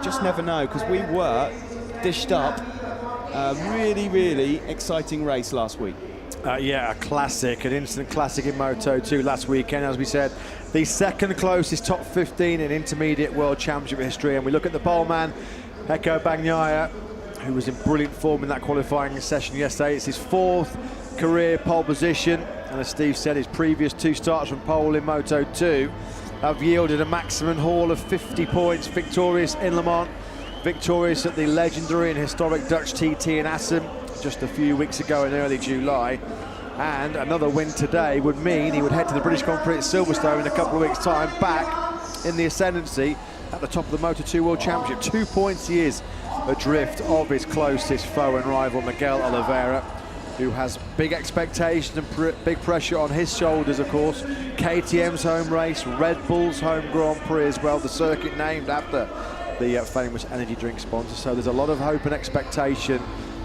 just never know, because we were dished up a really, really exciting race last week. Yeah, a classic, an instant classic in Moto2 last weekend. As we said, the second closest top 15 in intermediate world championship history. And we look at the pole man, Pecco, who was in brilliant form in that qualifying session yesterday. It's his 4th career pole position. And as Steve said, his previous 2 starts from pole in Moto2 have yielded a maximum haul of 50 points. Victorious in Le Mans, victorious at the legendary and historic Dutch TT in Assen just a few weeks ago in early July, and another win today would mean he would head to the British Grand Prix at Silverstone in a couple of weeks' time, back in the ascendancy at the top of the Moto2 World Championship. 2 points he is adrift of his closest foe and rival, Miguel Oliveira, who has big expectations and big pressure on his shoulders, of course. KTM's home race, Red Bull's home Grand Prix as well, the circuit named after the famous energy drink sponsor. So there's a lot of hope and expectation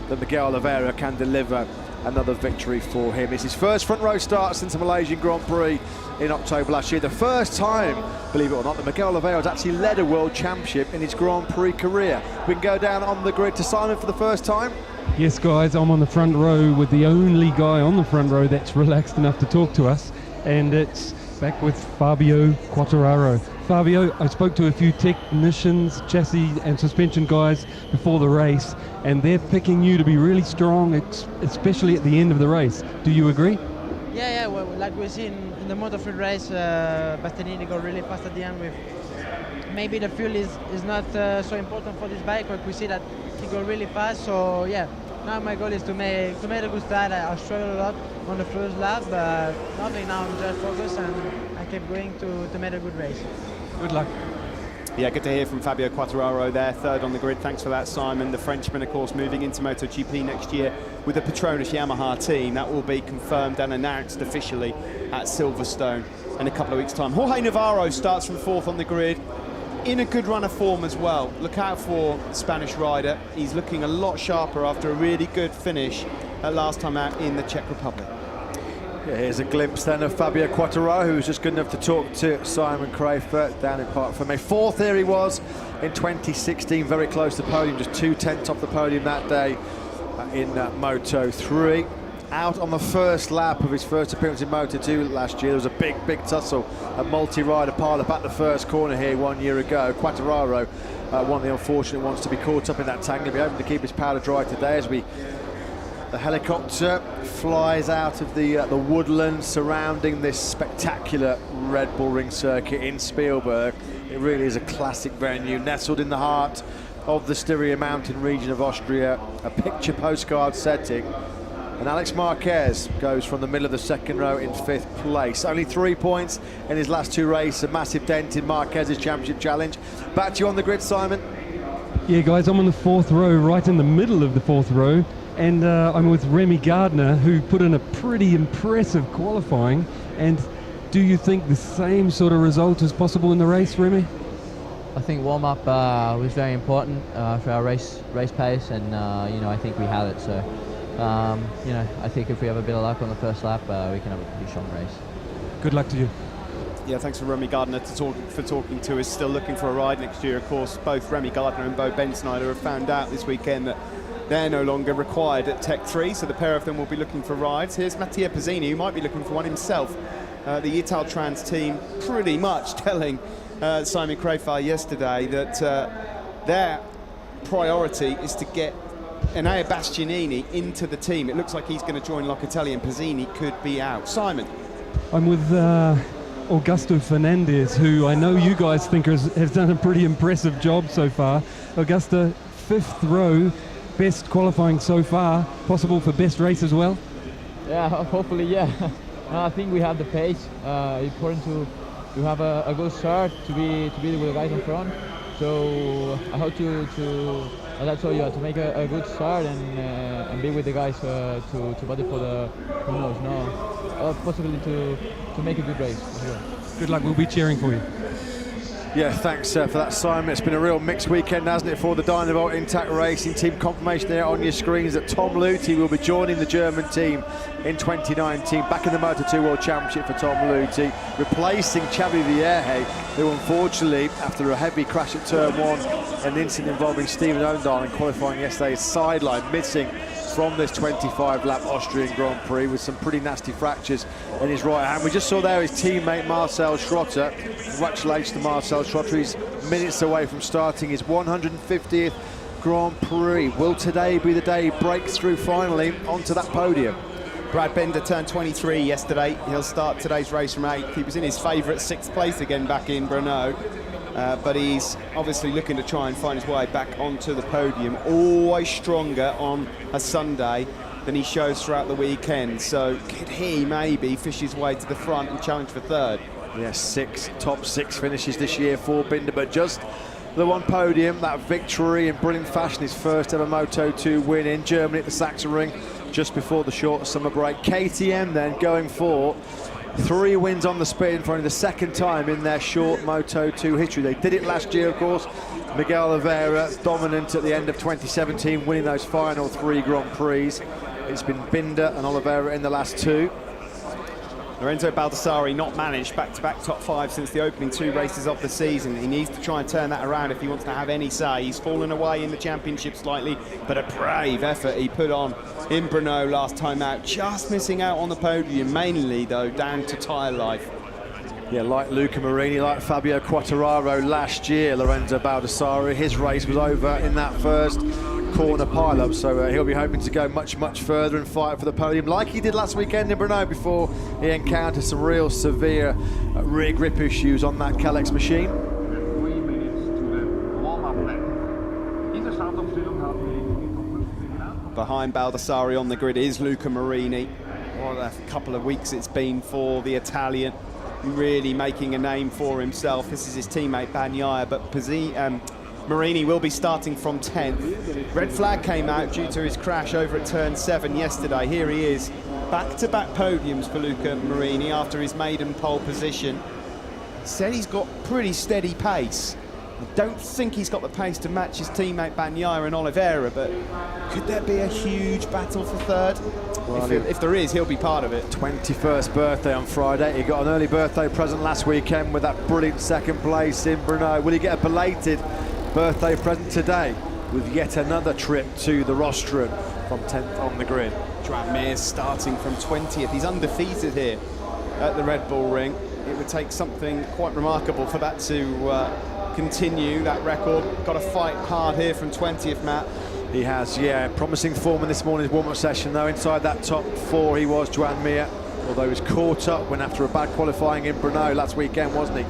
that Miguel Oliveira can deliver another victory for him. It's his first front row start since the Malaysian Grand Prix in October last year. The first time, believe it or not, that Miguel Oliveira has actually led a world championship in his Grand Prix career. We can go down on the grid to Simon for the first time. Yes, guys, I'm on the front row with the only guy on the front row that's relaxed enough to talk to us, and it's back with Fabio Quartararo. Fabio, I spoke to a few technicians, chassis and suspension guys before the race, and they're picking you to be really strong, especially at the end of the race. Do you agree? Yeah, well, like we see in the Moto3 race, Bastianini got really fast at the end. With maybe the fuel is not so important for this bike, but we see that he got really fast. So yeah, now my goal is to make a good start. I struggled a lot on the first lap, but nothing. Now I'm just focused and I keep going to make a good race. Good luck. Yeah, good to hear from Fabio Quartararo there, 3rd on the grid. Thanks for that, Simon. The Frenchman, of course, moving into MotoGP next year with the Petronas Yamaha team. That will be confirmed and announced officially at Silverstone in a couple of weeks' time. Jorge Navarro starts from 4th on the grid, in a good run of form as well. Look out for the Spanish rider. He's looking a lot sharper after a really good finish last time out in the Czech Republic. Yeah, here's a glimpse then of Fabio Quartararo, who was just good enough to talk to Simon Crayford down in Park Fermé. 4th here he was in 2016, very close to the podium, just 2/10 off the podium that day in Moto3. Out on the first lap of his first appearance in Moto2 last year. There was a big tussle, a multi-rider pile-up at the first corner here 1 year ago. Quartararo, one of the unfortunate ones to be caught up in that tangle. He'll be hoping to keep his powder dry today as the helicopter flies out of the woodland surrounding this spectacular Red Bull Ring circuit in Spielberg. It really is a classic venue, nestled in the heart of the Styria mountain region of Austria, a picture postcard setting. And Alex Marquez goes from the middle of the second row in 5th place. Only 3 points in his last 2 races, a massive dent in Marquez's championship challenge. Back to you on the grid, Simon. Yeah, guys, I'm on the 4th row, right in the middle of the 4th row. And I'm with Remy Gardner, who put in a pretty impressive qualifying. And do you think the same sort of result is possible in the race, Remy? I think warm-up was very important for our race pace, and I think we had it. So, I think if we have a bit of luck on the first lap, we can have a pretty strong race. Good luck to you. Yeah, thanks for Remy Gardner for talking to us. Still looking for a ride next year, of course. Both Remy Gardner and Bo Bensnyder have found out this weekend that they're no longer required at Tech 3, so the pair of them will be looking for rides. Here's Mattia Pezzini, who might be looking for one himself. The Italtrans team pretty much telling Simon Crayford yesterday that their priority is to get Enea Bastianini into the team. It looks like he's going to join Locatelli, and Pezzini could be out. Simon. I'm with Augusto Fernandez, who I know you guys think has done a pretty impressive job so far. Augusto, 5th row, best qualifying so far, possible for best race as well? Yeah, hopefully, yeah. I think we have the pace. Important to have a good start, to be with the guys in front. So I hope to as I told you, to make a good start and be with the guys to battle for the, who knows, possibility to make a good race. Sure. Good luck, we'll be cheering for you. Yeah, thanks for that, Simon. It's been a real mixed weekend, hasn't it, for the Dynavolt Intact Racing team. Confirmation there on your screens that Tom Luthi will be joining the German team in 2019. Back in the Moto2 World Championship for Tom Luthi, replacing Xavi Vierge, who unfortunately, after a heavy crash at Turn 1, an incident involving Stephen Oundal in qualifying yesterday, is sidelined, missing from this 25-lap Austrian Grand Prix with some pretty nasty fractures in his right hand. We just saw there his teammate Marcel Schrotter. Congratulations to Marcel Schrotter. He's minutes away from starting his 150th Grand Prix. Will today be the day he breaks through finally onto that podium? Brad Binder turned 23 yesterday. He'll start today's race from 8th. He was in his favourite 6th place again back in Brno. But he's obviously looking to try and find his way back onto the podium. Always stronger on a Sunday than he shows throughout the weekend. So could he maybe fish his way to the front and challenge for 3rd? Yeah, 6 top 6 finishes this year for Binder, but just the one podium, that victory in brilliant fashion, his first ever Moto2 win in Germany at the Sachsenring just before the short summer break. KTM then going for 3 wins on the spin for only the 2nd time in their short Moto2 history. They did it last year, of course. Miguel Oliveira dominant at the end of 2017, winning those final 3 Grand Prix. It's been Binder and Oliveira in the last 2. Lorenzo Baldassarri not managed back-to-back top 5 since the opening 2 races of the season. He needs to try and turn that around if he wants to have any say. He's fallen away in the championship slightly, but a brave effort he put on in Brno last time out. Just missing out on the podium, mainly though down to tyre life. Yeah, like Luca Marini, like Fabio Quartararo last year, Lorenzo Baldassarri, his race was over in that first corner pile-up, so he'll be hoping to go much further and fight for the podium like he did last weekend in Brno before he encountered some real severe rear grip issues on that Kalex machine. 3 minutes to the warm-up lap. In the Startaufstellung haben wir den Behind Baldassarri on the grid is Luca Marini. What a couple of weeks it's been for the Italian, really making a name for himself. This is his teammate Bagnaia, but Marini will be starting from 10th. Red flag came out due to his crash over at turn 7 yesterday. Here he is, back-to-back podiums for Luca Marini after his maiden pole position. Said he's got pretty steady pace. I don't think he's got the pace to match his teammate Bagnaia and Oliveira, but could there be a huge battle for 3rd? Well, if there is, he'll be part of it. 21st birthday on Friday. He got an early birthday present last weekend with that brilliant 2nd place in Brno. Will he get a belated birthday present today with yet another trip to the rostrum from 10th on the grid? Joan Mir's starting from 20th. He's undefeated here at the Red Bull Ring. It would take something quite remarkable for that to continue, that record. Got to fight hard here from 20th, Matt. He has, yeah, promising form in this morning's warm-up session, though. Inside that top 4 he was, Joan Mir, although he was caught up when after a bad qualifying in Brno last weekend, wasn't he?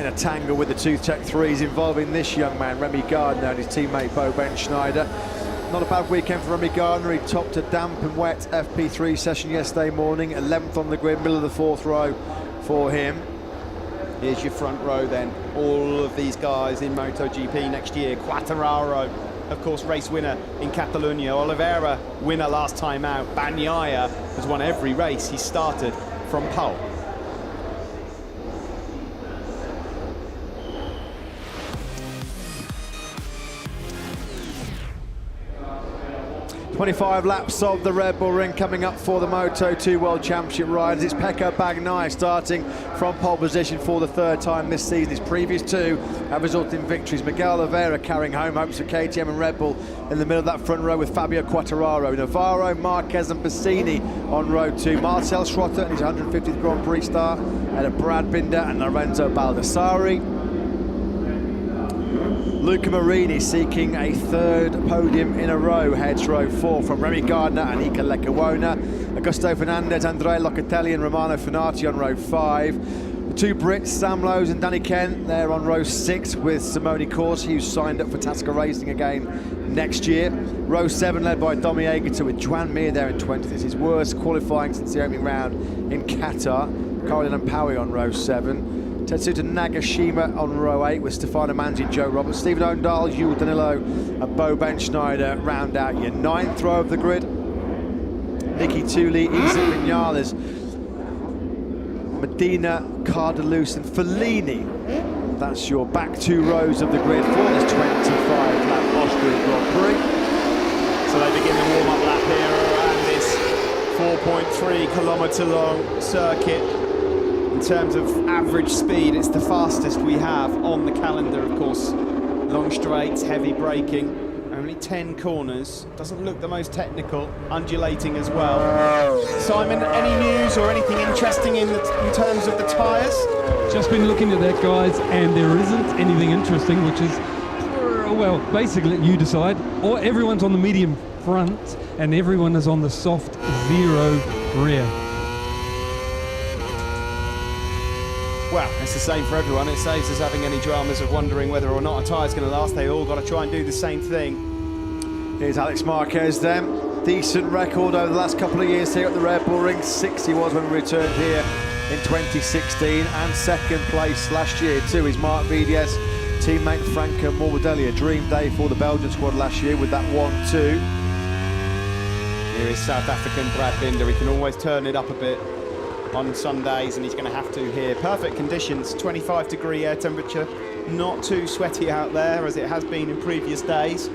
In a tangle with the 2 Tech 3s involving this young man, Remy Gardner, and his teammate Bo Benschneider. Not a bad weekend for Remy Gardner. He topped a damp and wet FP3 session yesterday morning, 11th on the grid, middle of the 4th row for him. Here's your front row then. All of these guys in MotoGP next year. Quartararo, of course, race winner in Catalonia. Oliveira, winner last time out. Bagnaia has won every race he started from pole. "25 laps of the Red Bull Ring coming up for the Moto2 World Championship riders. It's Pecco Bagnaia starting from pole position for the 3rd time this season. His previous 2 have resulted in victories. Miguel Oliveira carrying home hopes for KTM and Red Bull in the middle of that front row with Fabio Quartararo. Navarro, Marquez and Bassini on row 2. Marcel Schrotter and his 150th Grand Prix start ahead of Brad Binder and Lorenzo Baldassarri. Luca Marini seeking a 3rd podium in a row, heads row 4 from Remy Gardner and Iker Lecuona. Augusto Fernandez, Andrea Locatelli and Romano Fenati on row 5. The 2 Brits, Sam Lowes and Danny Kent, they're on row 6 with Simone Corsi, who's signed up for Tasca Racing again next year. Row 7 led by Domi Aegerter with Joan Mir there in 20th. It's his worst qualifying since the opening round in Qatar. Caroline Ampawi on row 7. Tetsuta Nagashima on row 8 with Stefano Manzi and Joe Roberts. Stephen Oundal, Jules Danilo and Bo Benschneider round out your 9th row of the grid. Nicky Tully, Isaac Vinales, Medina, Cardelus and Fellini That's your back 2 rows of the grid for this 25-lap Austrian Grand Prix. So they begin the warm-up lap here around this 4.3 kilometre long circuit. In terms of average speed, it's the fastest we have on the calendar, of course. Long straights, heavy braking, only 10 corners. Doesn't look the most technical, undulating as well. Simon, any news or anything interesting in terms of the tyres? Just been looking at that, guys, and there isn't anything interesting, which is, well, basically you decide, or everyone's on the medium front and everyone is on the soft zero rear. Well, it's the same for everyone. It saves us having any dramas of wondering whether or not a tyre's going to last. They all got to try and do the same thing. Here's Alex Marquez then. Decent record over the last couple of years here at the Red Bull Ring. 6th he was when we returned here in 2016, and 2nd place last year too. His Mark VDS teammate Franco Morbidelli. A dream day for the Belgian squad last year with that 1-2. Here is South African Brad Binder. He can always turn it up a bit on Sundays, and he's going to have to here. Perfect conditions, 25-degree air temperature, not too sweaty out there as it has been in previous days.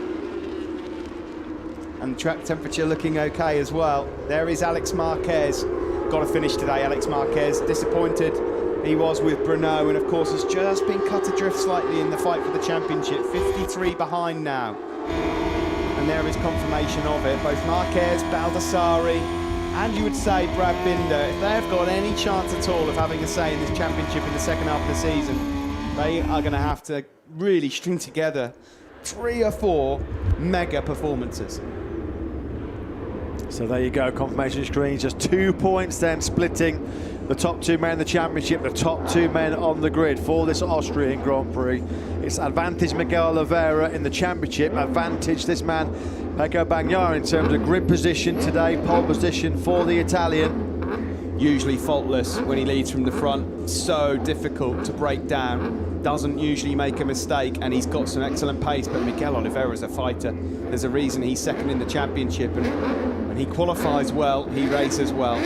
And track temperature looking okay as well. There is Alex Marquez. Got to finish today, Alex Marquez. Disappointed he was with Brno, and of course has just been cut adrift slightly in the fight for the championship. 53 behind now. And there is confirmation of it. Both Marquez, Baldassari, and you would say Brad Binder, if they have got any chance at all of having a say in this championship in the second half of the season, they are going to have to really string together 3 or 4 mega performances. So there you go, confirmation screens, just 2 points then splitting the top 2 men in the championship, the top 2 men on the grid for this Austrian Grand Prix. It's advantage Miguel Oliveira in the championship, advantage this man Pecco Bagnaia in terms of grid position today, pole position for the Italian. Usually faultless when he leads from the front, so difficult to break down, doesn't usually make a mistake, and he's got some excellent pace, but Miguel Oliveira is a fighter. There's a reason he's 2nd in the championship, and when he qualifies well, he races well.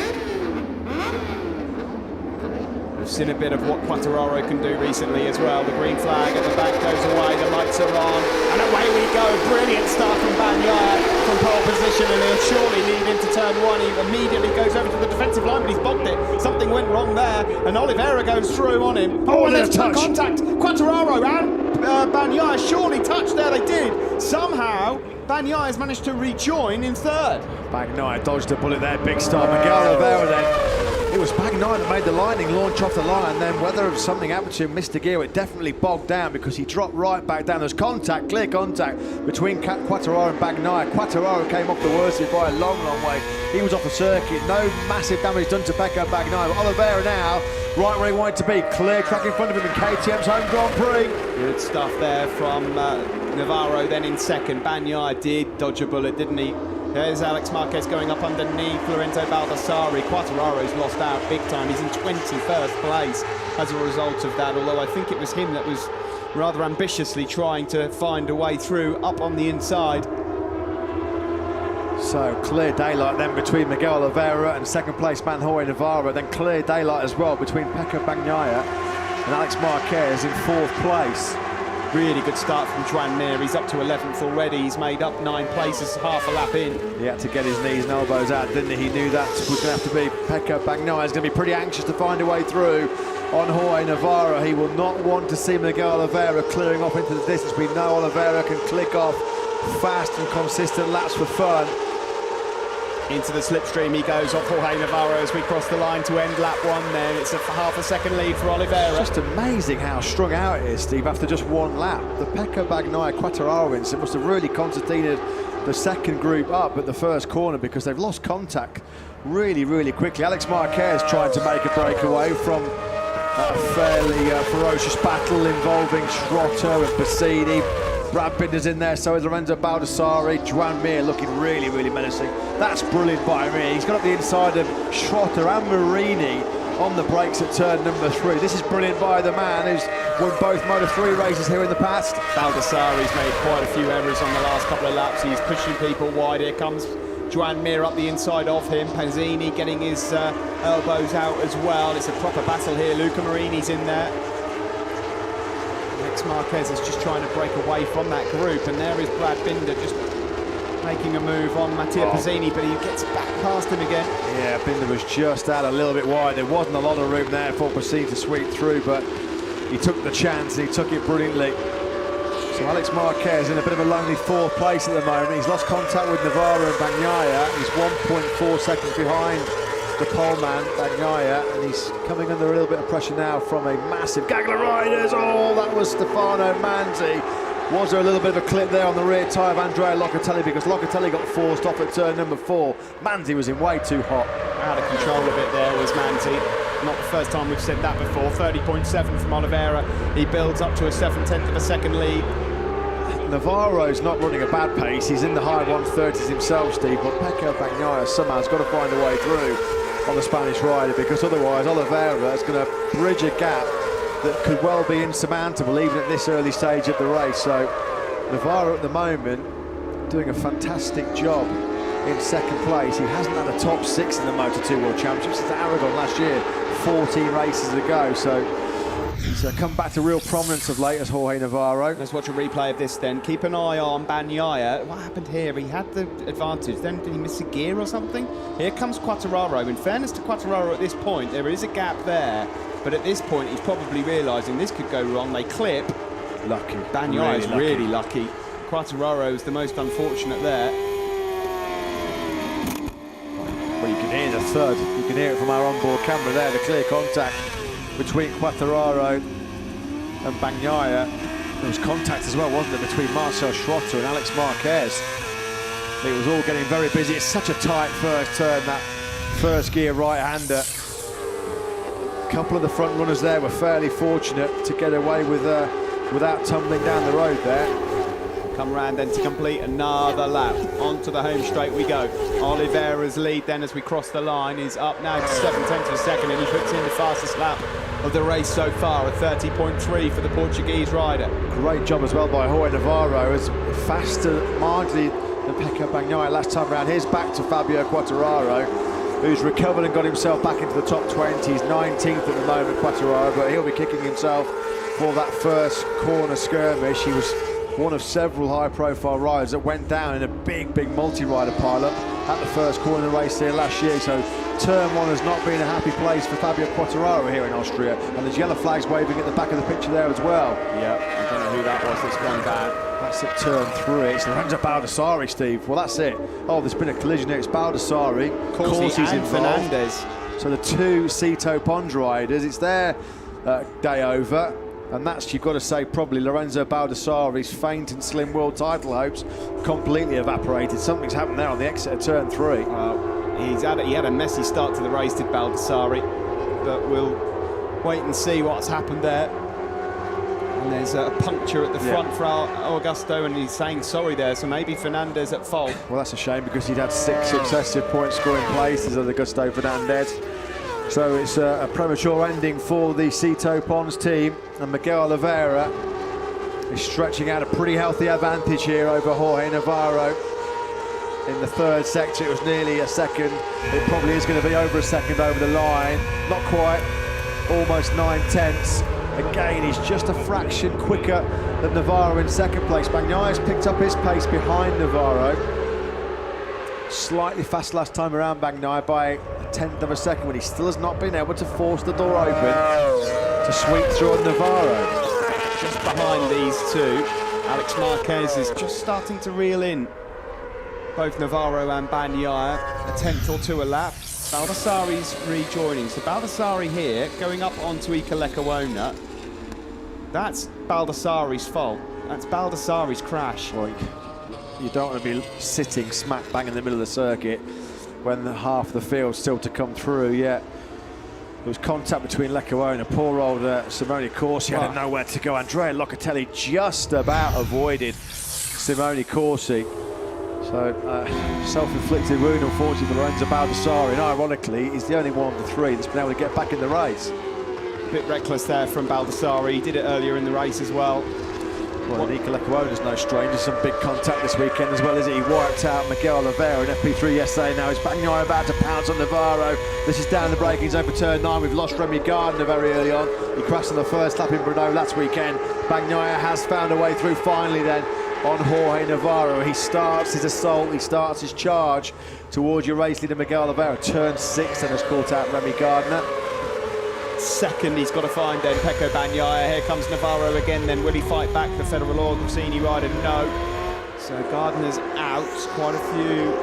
We've seen a bit of what Quartararo can do recently as well. The green flag at the back goes away, the lights are on, and away we go. Brilliant start from Bagnaia from pole position, and he'll surely lead into turn 1. He immediately goes over to the defensive line, but he's bogged it. Something went wrong there, and Oliveira goes through on him. Oh, and there's touch. Contact. Quartararo and Bagnaia surely touched there. They did. Somehow, Bagnaia has managed to rejoin in 3rd. Bagnaia dodged a bullet there, big star. Miguel Oliveira then. It was Bagnaia that made the lightning launch off the line, then whether something happened to him, Mr. Gear, it definitely bogged down because he dropped right back down. There's contact, clear contact between Quartararo and Bagnaia. Quartararo came off the worst by a long, long way. He was off the circuit, no massive damage done to Pecco Bagnaia. But Oliveira now, right where he wanted to be, clear track in front of him in KTM's home Grand Prix. Good stuff there from Navarro, then in 2nd. Bagnaia did dodge a bullet, didn't he? There's Alex Marquez going up underneath Lorenzo Baldassari. Quartararo's lost out big time. He's in 21st place as a result of that, although I think it was him that was rather ambitiously trying to find a way through up on the inside. So clear daylight then between Miguel Oliveira and 2nd place man Jorge Navarro, then clear daylight as well between Pecco Bagnaia and Alex Marquez in 4th place. Really good start from Joan Mir. He's up to 11th already. He's made up 9 places, half a lap in. He had to get his knees and elbows out, didn't he? He knew that was going to have to be. Pecco Bagnaia is going to be pretty anxious to find a way through on Jorge Navarro. He will not want to see Miguel Oliveira clearing off into the distance. We know Oliveira can click off fast and consistent laps for fun. Into the slipstream he goes off Jorge Navarro as we cross the line to end lap 1 then. It's a half a second lead for Oliveira. It's just amazing how strung out it is, Steve, after just 1 lap. The Pecco Bagnaia Quartararo incident must have really concertinaed the 2nd group up at the 1st corner because they've lost contact really, really quickly. Alex Marquez trying to make a breakaway from a fairly ferocious battle involving Schrotter and Bassini. Brad Binder's in there, so is Lorenzo Baldassari. Joan Mir looking really, really menacing. That's brilliant by Mir. He's got up the inside of Schrotter and Marini on the brakes at turn number 3. This is brilliant by the man who's won both Moto3 races here in the past. Baldassari's made quite a few errors on the last couple of laps. He's pushing people wide. Here comes Joan Mir up the inside of him. Pazzini getting his elbows out as well. It's a proper battle here. Luca Marini's in there. Alex Marquez is just trying to break away from that group, and there is Brad Binder just making a move on Mattia Pizzini, but he gets back past him again. Yeah, Binder was just out a little bit wide. There wasn't a lot of room there for Pizzini to sweep through, but he took the chance and he took it brilliantly. So Alex Marquez in a bit of a lonely fourth place at the moment. He's lost contact with Navarro and Bagnaia. He's 1.4 seconds behind the poleman, Bagnaia, and he's coming under a little bit of pressure now from a massive gaggle of riders. Oh, that was Stefano Manzi. Was there a little bit of a clip there on the rear tyre of Andrea Locatelli, because Locatelli got forced off at turn number 4. Manzi was in way too hot. Out of control a bit there was Manzi. Not the first time we've said that before. 30.7 from Oliveira. He builds up to a 7/10 of a second lead. Navarro's not running a bad pace. He's in the high 130s himself, Steve, but Pecco Bagnaia somehow has got to find a way through on the Spanish rider, because otherwise Oliveira is going to bridge a gap that could well be insurmountable even at this early stage of the race. So Navarro at the moment doing a fantastic job in second place. He hasn't had a top 6 in the Moto2 World Championships since Aragon last year, 14 races ago. So he's come back to real prominence of late as Jorge Navarro. Let's watch a replay of this then. Keep an eye on Bagnaia. What happened here? He had the advantage. Then did he miss a gear or something? Here comes Quartararo. In fairness to Quartararo at this point, there is a gap there. But at this point, he's probably realising this could go wrong. They clip. Lucky. Bagnaia is really lucky. Quartararo is the most unfortunate there. Well, you can hear the thud. You can hear it from our onboard camera there, the clear contact between Quartararo and Bagnaia. There was contact as well, wasn't there, between Marcel Schrotter and Alex Marquez. It was all getting very busy. It's such a tight first turn, that first gear right-hander. A couple of the front runners there were fairly fortunate to get away with without tumbling down the road there. Come round then to complete another lap. Onto the home straight we go. Oliveira's lead then as we cross the line is up now to 7/10 of a second, and he puts in the fastest lap of the race so far, a 30.3 for the Portuguese rider. Great job as well by Jorge Navarro. It's faster marginally than Pecco Bagnaia last time around. Here's back to Fabio Quartararo, who's recovered and got himself back into the top 20. He's 19th at the moment, Quartararo, but he'll be kicking himself for that first corner skirmish. He was one of several high-profile riders that went down in a big multi-rider pileup at the first corner of the race here last year. So turn 1 has not been a happy place for Fabio Quartararo here in Austria, and there's yellow flags waving at the back of the picture there as well. Yeah, I don't know who that was that's gone down. That's at turn 3. It's Lorenzo Baldassarri, Steve. Well, that's it. Oh, there's been a collision here. It's Baldassarri, Corsi and involved. Fernandez. So the 2 Ceto Pons riders, it's their day over. And that's, you've got to say, probably Lorenzo Baldassarri's faint and slim world title hopes completely evaporated. Something's happened there on the exit of turn 3. He had a messy start to the race, did Baldassarri, but we'll wait and see what's happened there. And there's a puncture at the front for Augusto, and he's saying sorry there, so maybe Fernandez at fault. Well, that's a shame, because he'd had 6 successive point-scoring places of Augusto Fernandez. So it's a premature ending for the Ceto Pons team, and Miguel Oliveira is stretching out a pretty healthy advantage here over Jorge Navarro. In the third sector, it was nearly a second. It probably is going to be over a second over the line. Not quite, almost 9/10. Again, he's just a fraction quicker than Navarro in second place. Bagnaia's picked up his pace behind Navarro. Slightly fast last time around, Bagnaia, by 1/10 of a second, when he still has not been able to force the door open to sweep through on Navarro. Just behind these two, Alex Marquez is just starting to reel in both Navarro and Bagnaia, a 10th or 2 a lap. Baldassarri's rejoining, so Baldassarri here, going up onto Ica-Lecuona. That's Baldassarri's fault. That's Baldassarri's crash. Well, you don't want to be sitting smack bang in the middle of the circuit when half the field's still to come through yet. There was contact between Lecuona, poor old Simone Corsi had nowhere to go. Andrea Locatelli just about avoided Simone Corsi. So self-inflicted wound, unfortunately, for Lorenzo Baldassarri, and ironically he's the only one of the 3 that's been able to get back in the race. A bit reckless there from Baldassarri. He did it earlier in the race as well. Well, Ica-Lecuona's no stranger. Some big contact this weekend as well, is it? He wiped out Miguel Oliveira in FP3 yesterday. Now it's Bagnaia about to pounce on Navarro. This is down the braking zone for turn 9. We've lost Remy Gardner very early on. He crashed on the first lap in Brno last weekend. Bagnaia has found a way through finally then on Jorge Navarro. He starts his assault, he starts his charge towards your race leader Miguel Oliveira. Turn 6 and has caught out Remy Gardner. Second he's got to find then Pecco Bagnaia. Here comes Navarro again then. Will he fight back the Federal or Gresini rider? No. So Gardner's out. Quite a few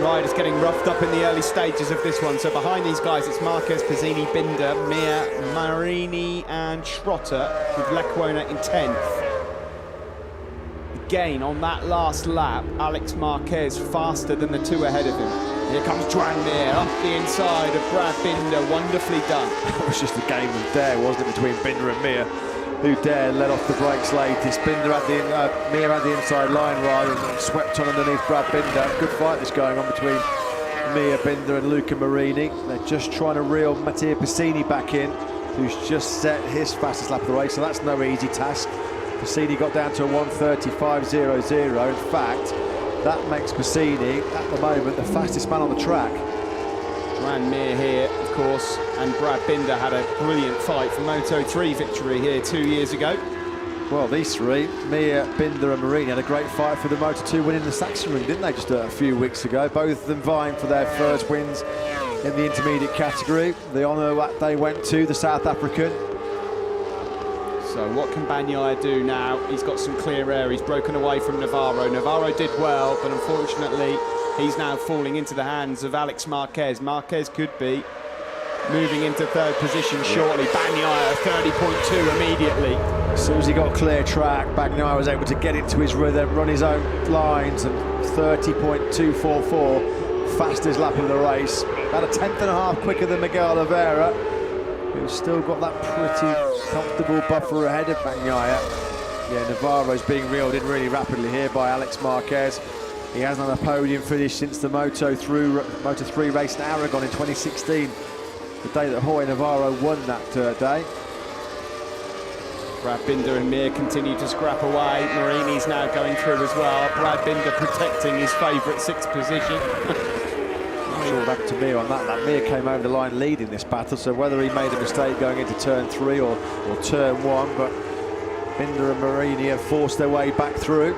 riders getting roughed up in the early stages of this one. So behind these guys it's Marquez, Pizzini, Binder, Mir, Marini and Schrotter with Lecuona in 10th. Again on that last lap, Alex Marquez faster than the two ahead of him. Here comes Joan Mir up the inside of Brad Binder, wonderfully done. It was just a game of dare, wasn't it, between Binder and Mir, who dared let off the brakes latest. Binder at the Mir at the inside line rather and swept on underneath Brad Binder. Good fight that's going on between Mir, Binder and Luca Marini. They're just trying to reel Matteo Pizzini back in, who's just set his fastest lap of the race, so that's no easy task. Pizzini got down to a 1:35.00. In fact, that makes Pizzini, at the moment, the fastest man on the track. Joan Mir here, of course, and Brad Binder had a brilliant fight for Moto2 victory here 2 years ago. Well, these three, Mir, Binder and Marini, had a great fight for the Moto2 win in the Sachsenring, didn't they, just a few weeks ago? Both of them vying for their first wins in the intermediate category. The honour that they went to, the South African. So what can Bagnaia do now? He's got some clear air. He's broken away from Navarro. Navarro did well, but unfortunately, he's now falling into the hands of Alex Marquez. Marquez could be moving into third position shortly. Bagnaia 30.2 immediately. As soon as he got clear track, Bagnaia was able to get into his rhythm, run his own lines, and 30.244, fastest lap of the race. About a 10th and a half quicker than Miguel Oliveira, who's still got that pretty comfortable buffer ahead of Bagnaia. Yeah, Navarro's being reeled in really rapidly here by Alex Marquez. He hasn't had a podium finish since the Moto3 race in Aragon in 2016, the day that Jorge Navarro won that day. Brad Binder and Mir continue to scrap away. Marini's now going through as well. Brad Binder protecting his favourite 6th position. Sure what happened to Mir on that. That Mir came over the line leading this battle, so whether he made a mistake going into turn 3 or turn 1, but Binder and Marini have forced their way back through.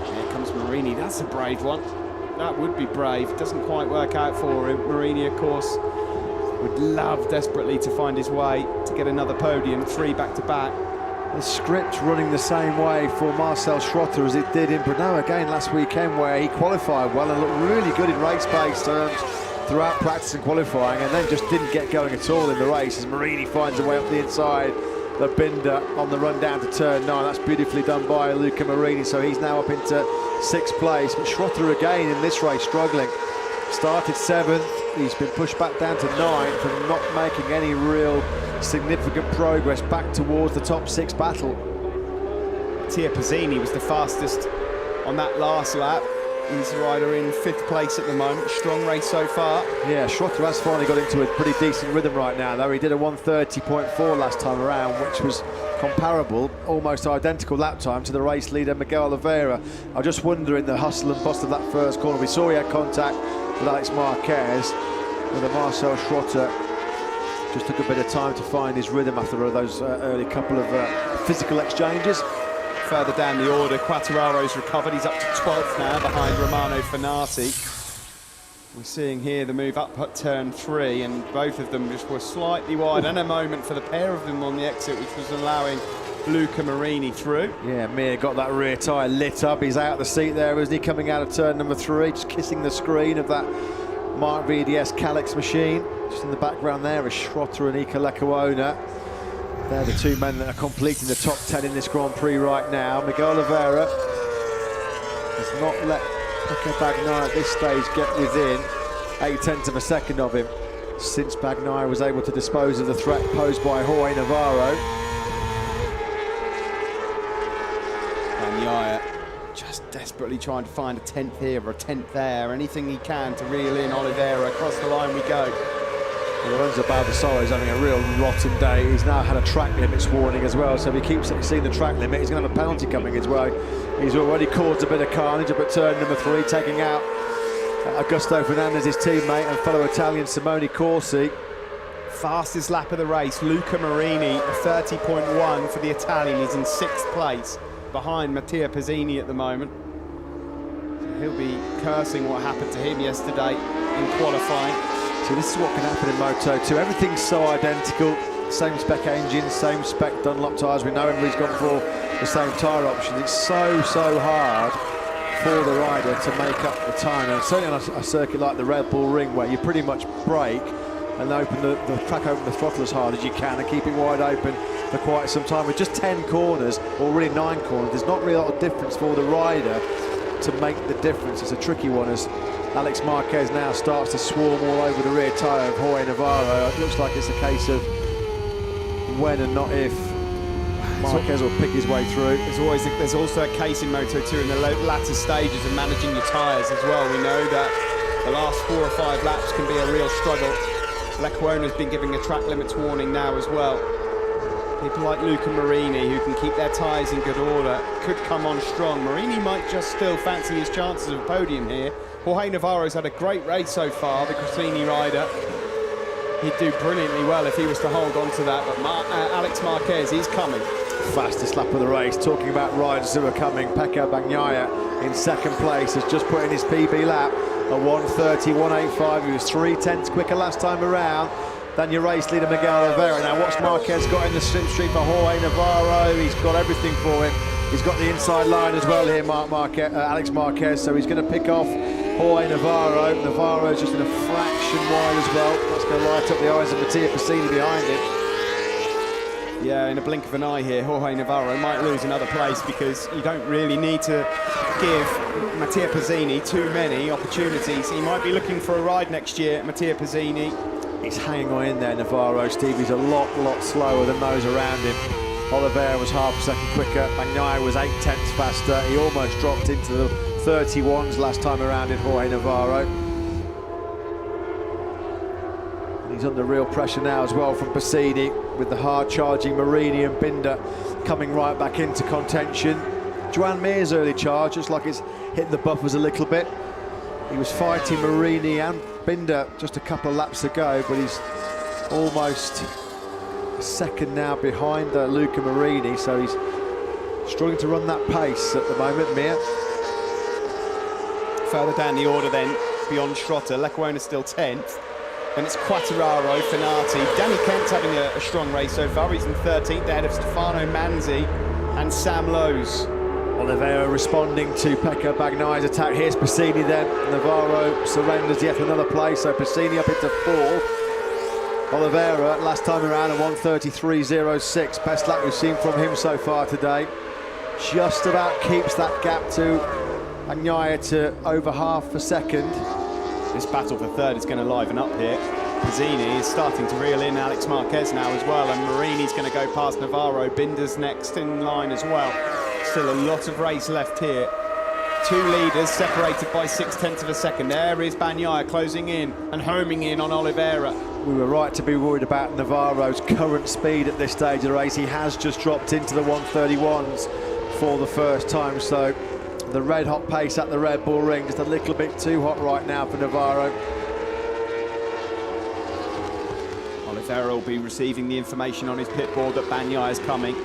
Here comes Marini. That's a brave one. That would be brave. Doesn't quite work out for him. Marini, of course, would love desperately to find his way to get another podium, 3 back-to-back. The script running the same way for Marcel Schrotter as it did in Brno again last weekend, where he qualified well and looked really good in race pace terms throughout practice and qualifying, and then just didn't get going at all in the race as Marini finds a way up the inside. The Binder on the run down to turn 9. That's beautifully done by Luca Marini, so he's now up into 6th place. But Schrotter again in this race struggling. Started 7th, he's been pushed back down to 9th and not making any real significant progress back towards the top 6 battle. Matteo Pizzini was the fastest on that last lap. He's the rider in 5th place at the moment. Strong race so far. Yeah, Schrotter has finally got into a pretty decent rhythm right now, though. He did a 1:30.4 last time around, which was comparable, almost identical lap time to the race leader Miguel Oliveira. I just wonder, in the hustle and bustle of that first corner, we saw he had contact with Alex Marquez, whether Marcel Schrotter just took a bit of time to find his rhythm after those early couple of physical exchanges. Further down the order, Quattararo's recovered. He's up to 12th now behind Romano Fenati. We're seeing here the move up at turn 3, and both of them just were slightly wide, and a moment for the pair of them on the exit, which was allowing Luca Marini through. Yeah, Mir got that rear tyre lit up. He's out of the seat there, isn't he, coming out of turn number 3, just kissing the screen of that Mark VDS Calix machine. Just in the background there is Schrotter and Ika Lecuona. They're the 2 men that are completing the top 10 in this Grand Prix right now. Miguel Oliveira has not let Pecco Bagnaia at this stage get within 0.8 of a second of him since Bagnaia was able to dispose of the threat posed by Jorge Navarro. Bagnaia just desperately trying to find a 10th here or a 10th there, anything he can to reel in Oliveira. Across the line we go. Lorenzo Baldassarre is having a real rotten day. He's now had a track limits warning as well, so if he keeps seeing the track limit, he's going to have a penalty coming his way. He's already caused a bit of carnage up at turn number 3, taking out Augusto Fernandez, his teammate, and fellow Italian Simone Corsi. Fastest lap of the race, Luca Marini, 30.1 for the Italian. He's in 6th place, behind Mattia Pezzini at the moment. So he'll be cursing what happened to him yesterday in qualifying. So this is what can happen in Moto2. Everything's so identical. Same spec engine, same spec Dunlop tyres. We know everybody's gone for the same tyre option. It's so hard for the rider to make up the time. And certainly on a circuit like the Red Bull Ring, where you pretty much brake and crack open the throttle as hard as you can and keep it wide open for quite some time. With just 10 corners, or really 9 corners, there's not really a lot of difference for the rider to make the difference. It's a tricky one as Alex Marquez now starts to swarm all over the rear tyre of Jorge Navarro. It looks like it's a case of when and not if Marquez will pick his way through. There's also a case in Moto2 in the latter stages of managing your tyres as well. We know that the last 4 or 5 laps can be a real struggle. Lecuona's been giving a track limits warning now as well. People like Luca Marini, who can keep their tyres in good order, could come on strong. Marini might just still fancy his chances of a podium here. Jorge Navarro's had a great race so far, the Gresini rider. He'd do brilliantly well if he was to hold on to that, but Alex Marquez, he's coming. Fastest lap of the race. Talking about riders who are coming, Pecco Bagnaia in 2nd place has just put in his PB lap at 1:30.185. He was 3/10 quicker last time around than your race leader Miguel Oliveira. Now what's Marquez got in the slipstream for Jorge Navarro? He's got everything for him. He's got the inside line as well here, Alex Marquez, so he's going to pick off Jorge Navarro. Navarro's just in a fraction wide as well. That's going to light up the eyes of Mattia Pezzini behind him. Yeah, in a blink of an eye here, Jorge Navarro might lose another place because you don't really need to give Mattia Pezzini too many opportunities. He might be looking for a ride next year, Mattia Pezzini. He's hanging on in there, Navarro. Steve, he's a lot slower than those around him. Oliveira was half a second quicker. Bagnaia was 8/10 faster. He almost dropped into the 31s last time around in Jorge Navarro. And he's under real pressure now as well from Pezzini, with the hard-charging Marini and Binder coming right back into contention. Joan Mir's early charge, just like it's hit the buffers a little bit. He was fighting Marini and Binder just a couple of laps ago, but he's almost a second now behind Luca Marini, so he's struggling to run that pace at the moment, Mir. Further down the order then, beyond Schrotter, Lecuona still 10th. Then it's Quattararo, Finati. Danny Kent's having a strong race so far. He's in 13th, ahead of Stefano Manzi and Sam Lowes. Oliveira responding to Pecco Bagnaia's attack. Here's Pezzini then. Navarro surrenders yet another place, so Pezzini up into 4th. Oliveira last time around at 1:33.06. Best lap we've seen from him so far today. Just about keeps that gap to Bagnaia to over half a second. This battle for 3rd is going to liven up here. Pezzini is starting to reel in Alex Marquez now as well, and Marini's going to go past Navarro. Binder's next in line as well. Still a lot of race left here. 2 leaders separated by 0.6 of a second. There is Bagnaia closing in and homing in on Oliveira. We were right to be worried about Navarro's current speed at this stage of the race. He has just dropped into the 1:31s for the first time, so the red hot pace at the Red Bull Ring just a little bit too hot right now for Navarro. Oliveira will be receiving the information on his pit board that Bagnaia is coming.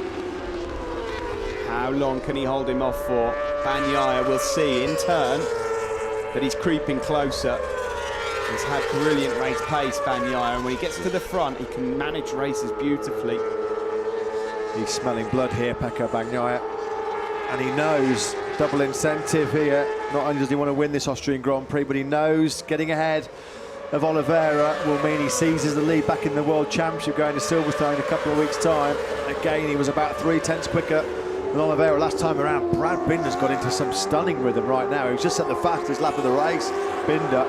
How long can he hold him off for? Bagnaia will see in turn that he's creeping closer. He's had brilliant race pace, Bagnaia, and when he gets to the front, he can manage races beautifully. He's smelling blood here, Pecco Bagnaia, and he knows double incentive here. Not only does he want to win this Austrian Grand Prix, but he knows getting ahead of Oliveira will mean he seizes the lead back in the World Championship going to Silverstone in a couple of weeks' time. Again, he was about 3/10 quicker than Oliveira last time around. Brad Binder's got into some stunning rhythm right now. He was just at the fastest lap of the race. Binder,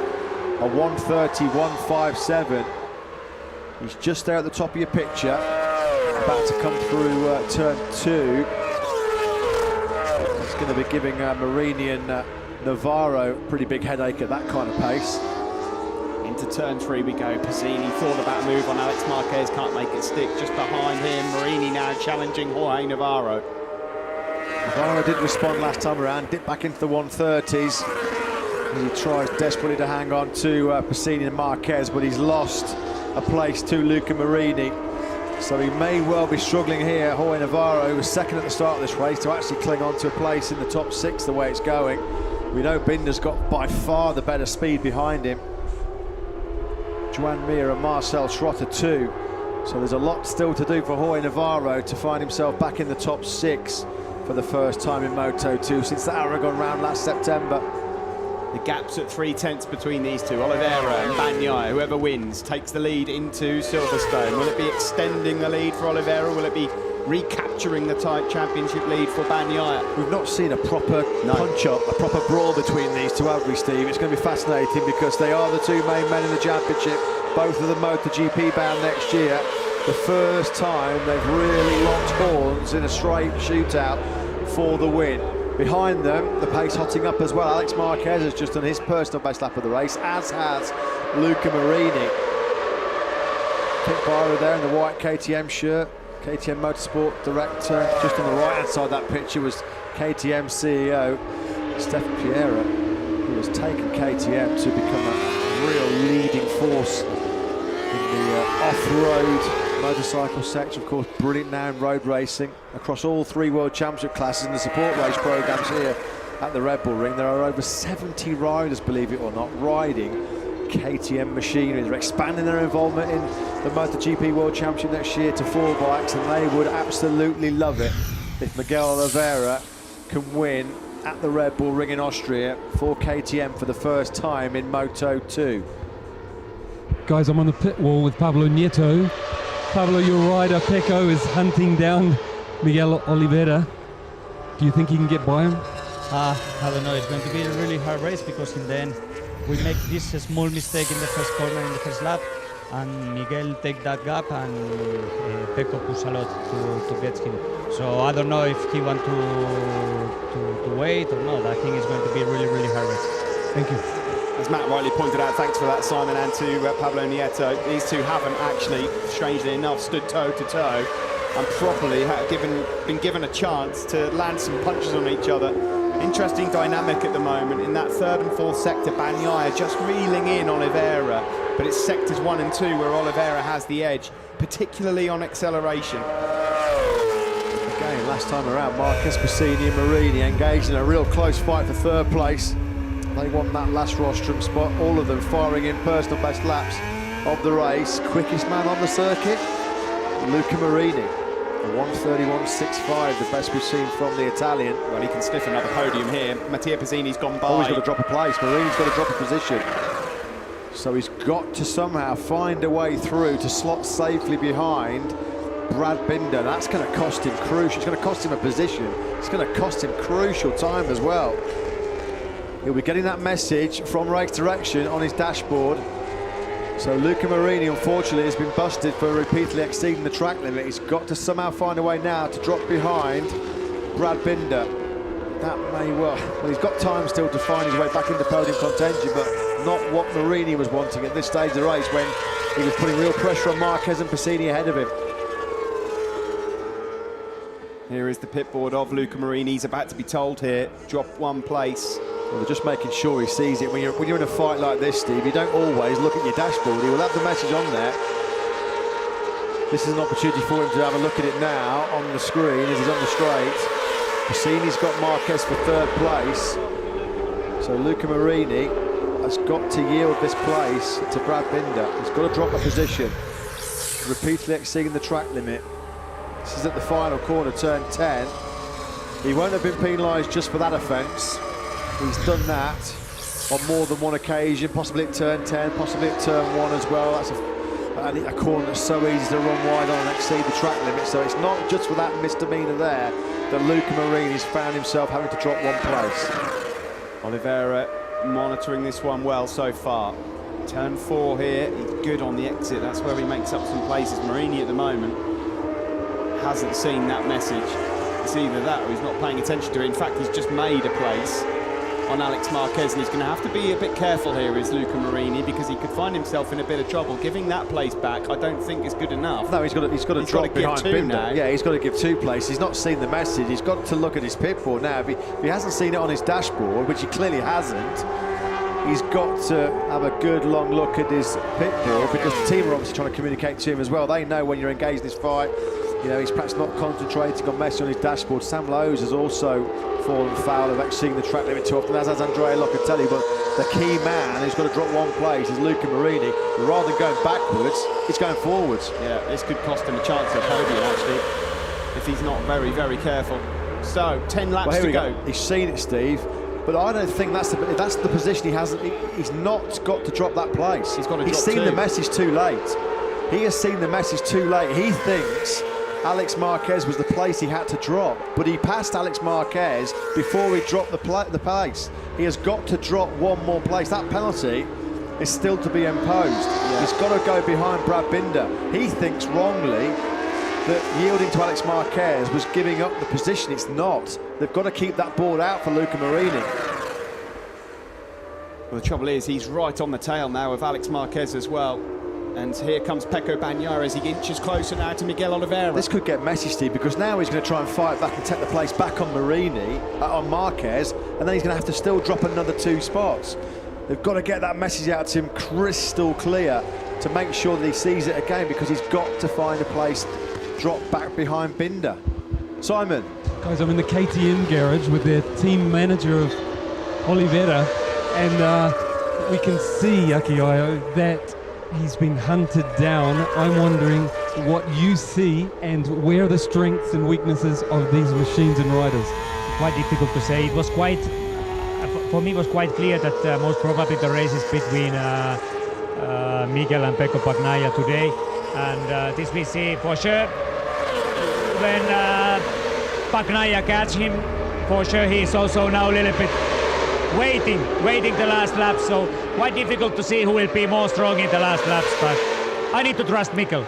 a 1:30.157. He's just there at the top of your picture, about to come through turn 2. It's going to be giving Marini and Navarro a pretty big headache at that kind of pace. Into turn 3 we go. Pezzini thought about a move on Alex Marquez, can't make it stick. Just behind him, Marini now challenging Jorge Navarro. Navarro did respond last time around, dipped back into the 1:30s. He tries desperately to hang on to Pezzini and Marquez, but he's lost a place to Luca Marini. So he may well be struggling here. Jorge Navarro, who was second at the start of this race, to actually cling on to a place in the top 6 the way it's going. We know Binder's got by far the better speed behind him. Joan Mir and Marcel Schrotter too. So there's a lot still to do for Jorge Navarro to find himself back in the top 6 for the first time in Moto2 since the Aragon round last September. The gap's at 3/10 between these two, Oliveira and Bagnaia. Whoever wins takes the lead into Silverstone. Will it be extending the lead for Oliveira? Will it be recapturing the tight championship lead for Bagnaia? We've not seen a proper punch-up, a proper brawl between these two, have we, Steve? It's going to be fascinating because they are the two main men in the championship, both of them MotoGP bound next year. The first time they've really locked horns in a straight shootout for the win. Behind them, the pace hotting up as well. Alex Marquez has just done his personal best lap of the race, as has Luca Marini. Pit Byra there in the white KTM shirt, KTM Motorsport Director. Just on the right-hand side of that picture was KTM CEO Stefan Piera, who has taken KTM to become a real leading force in the off-road motorcycle sector. Of course, brilliant now in road racing across all 3 World Championship classes and the support race programs here at the Red Bull Ring. There are over 70 riders, believe it or not, riding KTM machinery. They're expanding their involvement in the MotoGP World Championship next year to 4 bikes, and they would absolutely love it if Miguel Oliveira can win at the Red Bull Ring in Austria for KTM for the first time in Moto2. Guys, I'm on the pit wall with Pablo Nieto. Pablo, your rider Pecco is hunting down Miguel Oliveira. Do you think he can get by him? I don't know. It's going to be a really hard race because in the end we make this small mistake in the first corner in the first lap, and Miguel take that gap, and Pecco push a lot to get him. So I don't know if he want to wait or not. I think it's going to be a really hard race. Thank you. As Matt rightly pointed out, thanks for that, Simon, and to Pablo Nieto. These two haven't actually, strangely enough, stood toe-to-toe and properly been given a chance to land some punches on each other. Interesting dynamic at the moment in that 3rd and 4th sector. Bagnaia just reeling in Oliveira, but it's sectors 1 and 2 where Oliveira has the edge, particularly on acceleration. Again, last time around, Marquez, Bassini and Marini engaged in a real close fight for 3rd place. They want that last rostrum spot, all of them firing in personal best laps of the race. Quickest man on the circuit, Luca Marini. A 1:31.65, the best we've seen from the Italian. Well, he can sniff another podium here. Mattia Pizzini's gone by. Oh, he's got to drop a place. Marini's got to drop a position. So he's got to somehow find a way through to slot safely behind Brad Binder. That's going to cost him crucial. It's going to cost him a position. It's going to cost him crucial time as well. He'll be getting that message from race direction on his dashboard. So Luca Marini, unfortunately, has been busted for repeatedly exceeding the track limit. He's got to somehow find a way now to drop behind Brad Binder. That may well, he's got time still to find his way back into podium contention, but not what Marini was wanting at this stage of the race when he was putting real pressure on Marquez and Bassini ahead of him. Here is the pit board of Luca Marini. He's about to be told here, drop 1 place. Well, they're just making sure he sees it. When you're in a fight like this, Steve, you don't always look at your dashboard. He will have the message on there. This is an opportunity for him to have a look at it now on the screen as he's on the straight. Bassini's got Marquez for 3rd place. So Luca Marini has got to yield this place to Brad Binder. He's got to drop a position, repeatedly exceeding the track limit. This is at the final corner, turn 10. He won't have been penalised just for that offence. He's done that on more than one occasion, possibly at turn 10, possibly at turn 1 as well. That's a corner that's so easy to run wide on and exceed the track limit. So it's not just for that misdemeanour there that Luca Marini's found himself having to drop 1 place. Oliveira monitoring this one well so far. Turn 4 here, he's good on the exit. That's where he makes up some places. Marini at the moment hasn't seen that message. It's either that or he's not paying attention to it. In fact, he's just made a place on Alex Marquez, and he's going to have to be a bit careful here, is Luca Marini, because he could find himself in a bit of trouble. Giving that place back, I don't think is good enough. No, he's got to drop behind Binder. Yeah, he's got to give 2 places. He's not seen the message. He's got to look at his pit board now. If he hasn't seen it on his dashboard, which he clearly hasn't, he's got to have a good long look at his pit bull, because the team are obviously trying to communicate to him as well. They know when you're engaged in this fight, you know, he's perhaps not concentrating on messing on his dashboard. Sam Lowe's has also fallen foul of exceeding the track limit too often, as has Andrea Locatelli, but the key man who's got to drop one place is Luca Marini. Rather than going backwards, he's going forwards. Yeah, this could cost him a chance at podium, actually, if he's not very, very careful. So, 10 laps to go. He's seen it, Steve, but I don't think that's the position he hasn't. He's not got to drop that place. He's got to He's drop seen two. the message too late. He has seen the message too late. He thinks Alex Marquez was the place he had to drop, but he passed Alex Marquez before he dropped the place. He has got to drop one more place. That penalty is still to be imposed. Yeah. He's got to go behind Brad Binder. He thinks wrongly that yielding to Alex Marquez was giving up the position. It's not. They've got to keep that board out for Luca Marini. Well, the trouble is, he's right on the tail now of Alex Marquez as well. And here comes Pecco Bagnaia as he inches closer now to Miguel Oliveira. This could get messy, Steve, because now he's going to try and fight back and take the place back on on Marquez, and then he's going to have to still drop another 2 spots. They've got to get that message out to him crystal clear to make sure that he sees it again, because he's got to find a place drop back behind Binder. Simon. Guys, I'm in the KTM garage with their team manager of Oliveira, and we can see, Akio, that he's been hunted down. I'm wondering what you see and where are the strengths and weaknesses of these machines and riders. Quite difficult to say. It was quite, for me, it was quite clear that most probably the race is between Miguel and Pecco Bagnaia today, and this we see for sure. When Bagnaia catch him, for sure he's also now a little bit waiting the last lap, so quite difficult to see who will be more strong in the last laps, but I need to trust Miguel.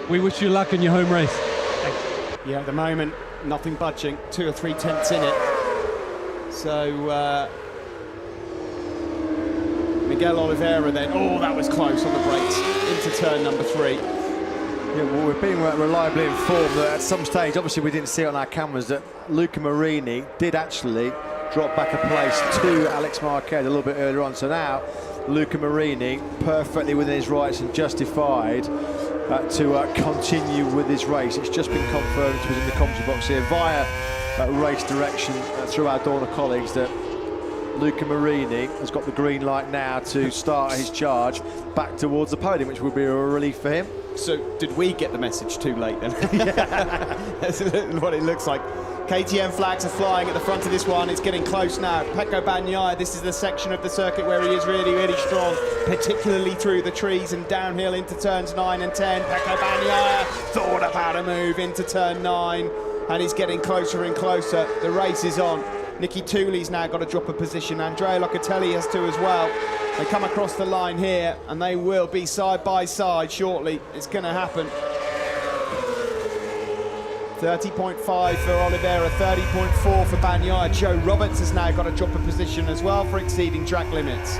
We wish you luck in your home race. Yeah, at the moment, nothing budging, 2 or 3 tenths in it. So, Miguel Oliveira then, oh, that was close on the brakes, into turn number 3. Yeah, well, we're being reliably informed that at some stage, obviously we didn't see it on our cameras, that Luca Marini did actually drop back a place to Alex Marquez a little bit earlier on. So now Luca Marini perfectly within his rights and justified to continue with his race. It's just been confirmed to us in the commentary box here via race direction through our Dorna colleagues that Luca Marini has got the green light now to start his charge back towards the podium, which will be a relief for him. So did we get the message too late then? That's what it looks like. KTM flags are flying at the front of this one. It's getting close now. Pecco Bagnaia, this is the section of the circuit where he is really, really strong, particularly through the trees and downhill into turns 9 and 10. Pecco Bagnaia thought about a move into turn 9, and he's getting closer and closer. The race is on. Nicky Tooley's now got to drop a position. Andrea Locatelli has to as well. They come across the line here, and they will be side by side shortly. It's going to happen. 30.5 for Oliveira, 30.4 for Bagnaia. Joe Roberts has now got to drop a position as well for exceeding track limits.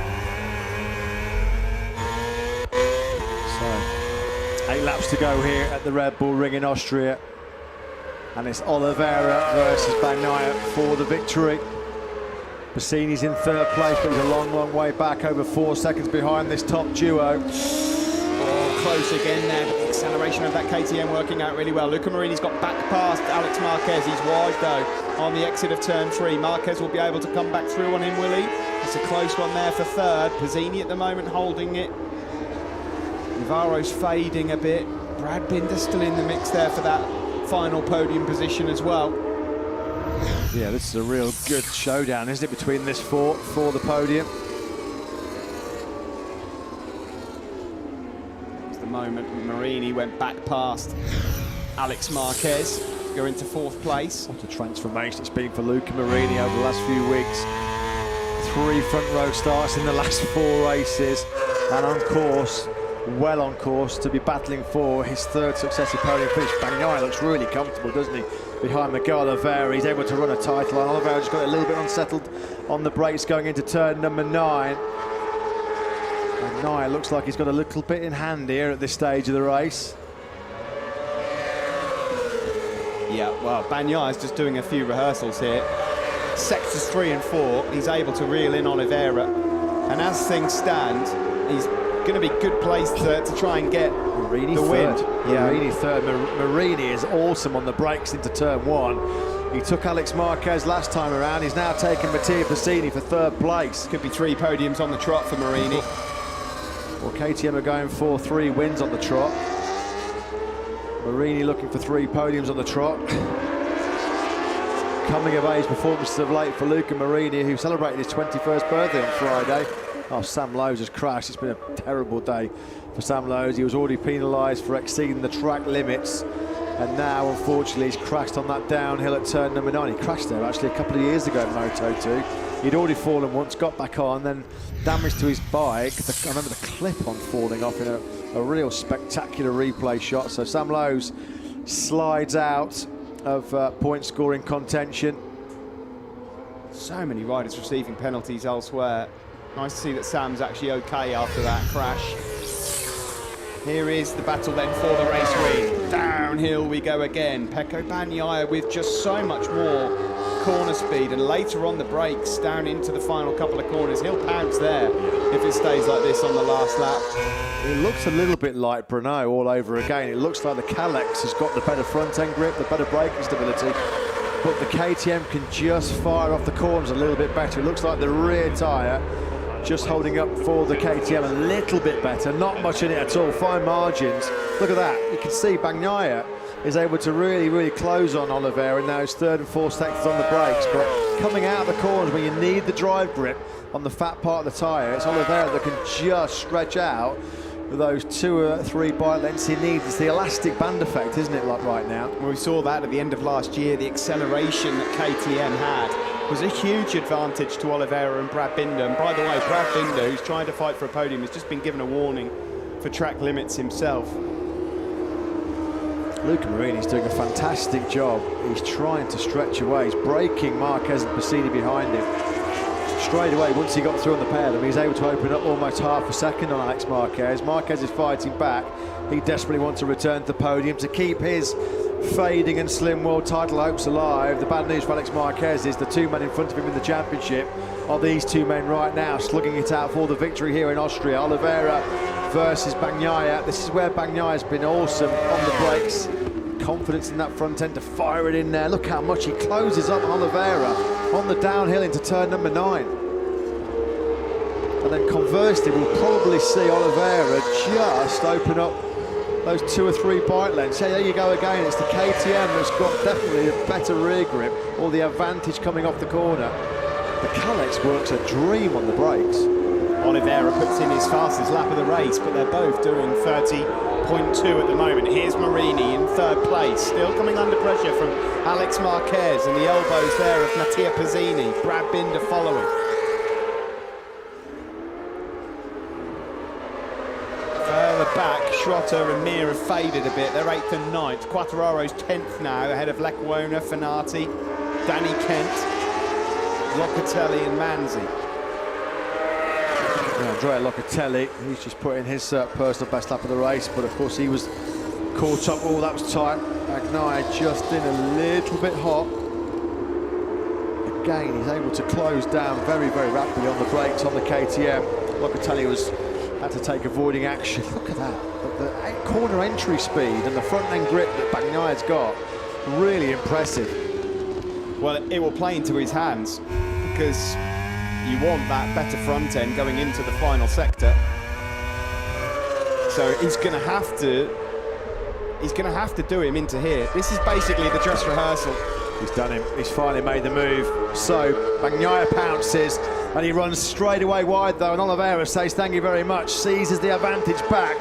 So, 8 laps to go here at the Red Bull Ring in Austria. And it's Oliveira versus Bagnaia for the victory. Bassini's in 3rd place, but he's a long, long way back, over 4 seconds behind this top duo. Oh, close again there. The acceleration of that KTM working out really well. Luca Marini's got back past Alex Marquez. He's wide though on the exit of turn 3. Marquez will be able to come back through on him, will he? It's a close one there for 3rd. Bassini at the moment holding it. Navarro's fading a bit. Brad Binder still in the mix there for that final podium position as well. Yeah, this is a real good showdown, isn't it, between this 4 for the podium. It's the moment Marini went back past Alex Marquez to go into 4th place. What a transformation it's been for Luca Marini over the last few weeks. 3 front row starts in the last 4 races, and on course, well on course to be battling for his 3rd successive podium finish. Bagnaia looks really comfortable, doesn't he, behind Miguel Oliveira. He's able to run a title, and Oliveira just got a little bit unsettled on the brakes going into turn number 9. Bagnaia looks like he's got a little bit in hand here at this stage of the race. Yeah, well, Bagnaia's just doing a few rehearsals here. Sectors 3 and 4, he's able to reel in Oliveira. And as things stand, he's going to be good placed to try and get Marini the win. Marini third. Marini is awesome on the brakes into turn 1. He took Alex Marquez last time around. He's now taken Mattia Pacini for third place. Could be 3 podiums on the trot for Marini. Well, KTM are going for 3 wins on the trot. Marini looking for 3 podiums on the trot. Coming of age performances of late for Luca Marini, who celebrated his 21st birthday on Friday. Oh, Sam Lowes has crashed. It's been a terrible day for Sam Lowes. He was already penalised for exceeding the track limits, and now, unfortunately, he's crashed on that downhill at turn number 9. He crashed there actually a couple of years ago at Moto2. He'd already fallen once, got back on, then damage to his bike. I remember the clip-on falling off in a real spectacular replay shot. So Sam Lowes slides out of point-scoring contention. So many riders receiving penalties elsewhere. Nice to see that Sam's actually okay after that crash. Here is the battle then for the race win. Downhill we go again. Pecco Bagnaia with just so much more corner speed, and later on the brakes down into the final couple of corners. He'll pounce there if it stays like this on the last lap. It looks a little bit like Brno all over again. It looks like the Kalex has got the better front end grip, the better braking stability, but the KTM can just fire off the corners a little bit better. It looks like the rear tyre just holding up for the KTM a little bit better, not much in it at all, fine margins. Look at that, you can see Bagnaia is able to really close on Oliveira in those 3rd and 4th sectors on the brakes, but coming out of the corners when you need the drive grip on the fat part of the tyre, it's Oliveira that can just stretch out with those 2 or 3 bike lengths he needs. It's the elastic band effect, isn't it, like right now? Well, we saw that at the end of last year. The acceleration that KTM had was a huge advantage to Oliveira and Brad Binder. And by the way, Brad Binder, who's trying to fight for a podium, has just been given a warning for track limits himself. Luca Marini's doing a fantastic job. He's trying to stretch away. He's braking Marquez and Pacini behind him. Straight away, once he got through on the pair, he was able to open up almost half a second on Alex Marquez. Marquez is fighting back. He desperately wants to return to the podium to keep his fading and slim world title hopes alive. The bad news for Alex Marquez is the 2 men in front of him in the championship are these 2 men right now slugging it out for the victory here in Austria. Oliveira versus Bagnaia. This is where Bagnaia's been awesome on the brakes. Confidence in that front end to fire it in there. Look how much he closes up Oliveira on the downhill into turn number 9. And then conversely, we'll probably see Oliveira just open up those 2 or 3 bike lengths. Yeah, there you go again. It's the KTM that's got definitely a better rear grip, or the advantage coming off the corner. The Kalex works a dream on the brakes. Oliveira puts in his fastest lap of the race, but they're both doing 30.2 at the moment. Here's Marini in 3rd place, still coming under pressure from Alex Marquez, and the elbows there of Mattia Pacini. Brad Binder following. Further back, Schrotter and Mir have faded a bit. They're 8th and 9th. Quattararo's 10th now, ahead of Lecuona, Fanati, Danny Kent, Locatelli and Manzi. Andrea Locatelli, he's just put in his personal best lap of the race, but of course he was caught up. Oh, that was tight. Bagnaia just in a little bit hot. Again, he's able to close down very rapidly on the brakes on the KTM. Locatelli had to take avoiding action. Look at that. The corner entry speed and the front end grip that Bagnaia's got, really impressive. Well, it will play into his hands because you want that better front end going into the final sector. So he's going to have to do him into here. This is basically the dress rehearsal. He's done him. He's finally made the move. So Bagnaia pounces and he runs straight away wide though, and Oliveira says thank you very much, seizes the advantage back.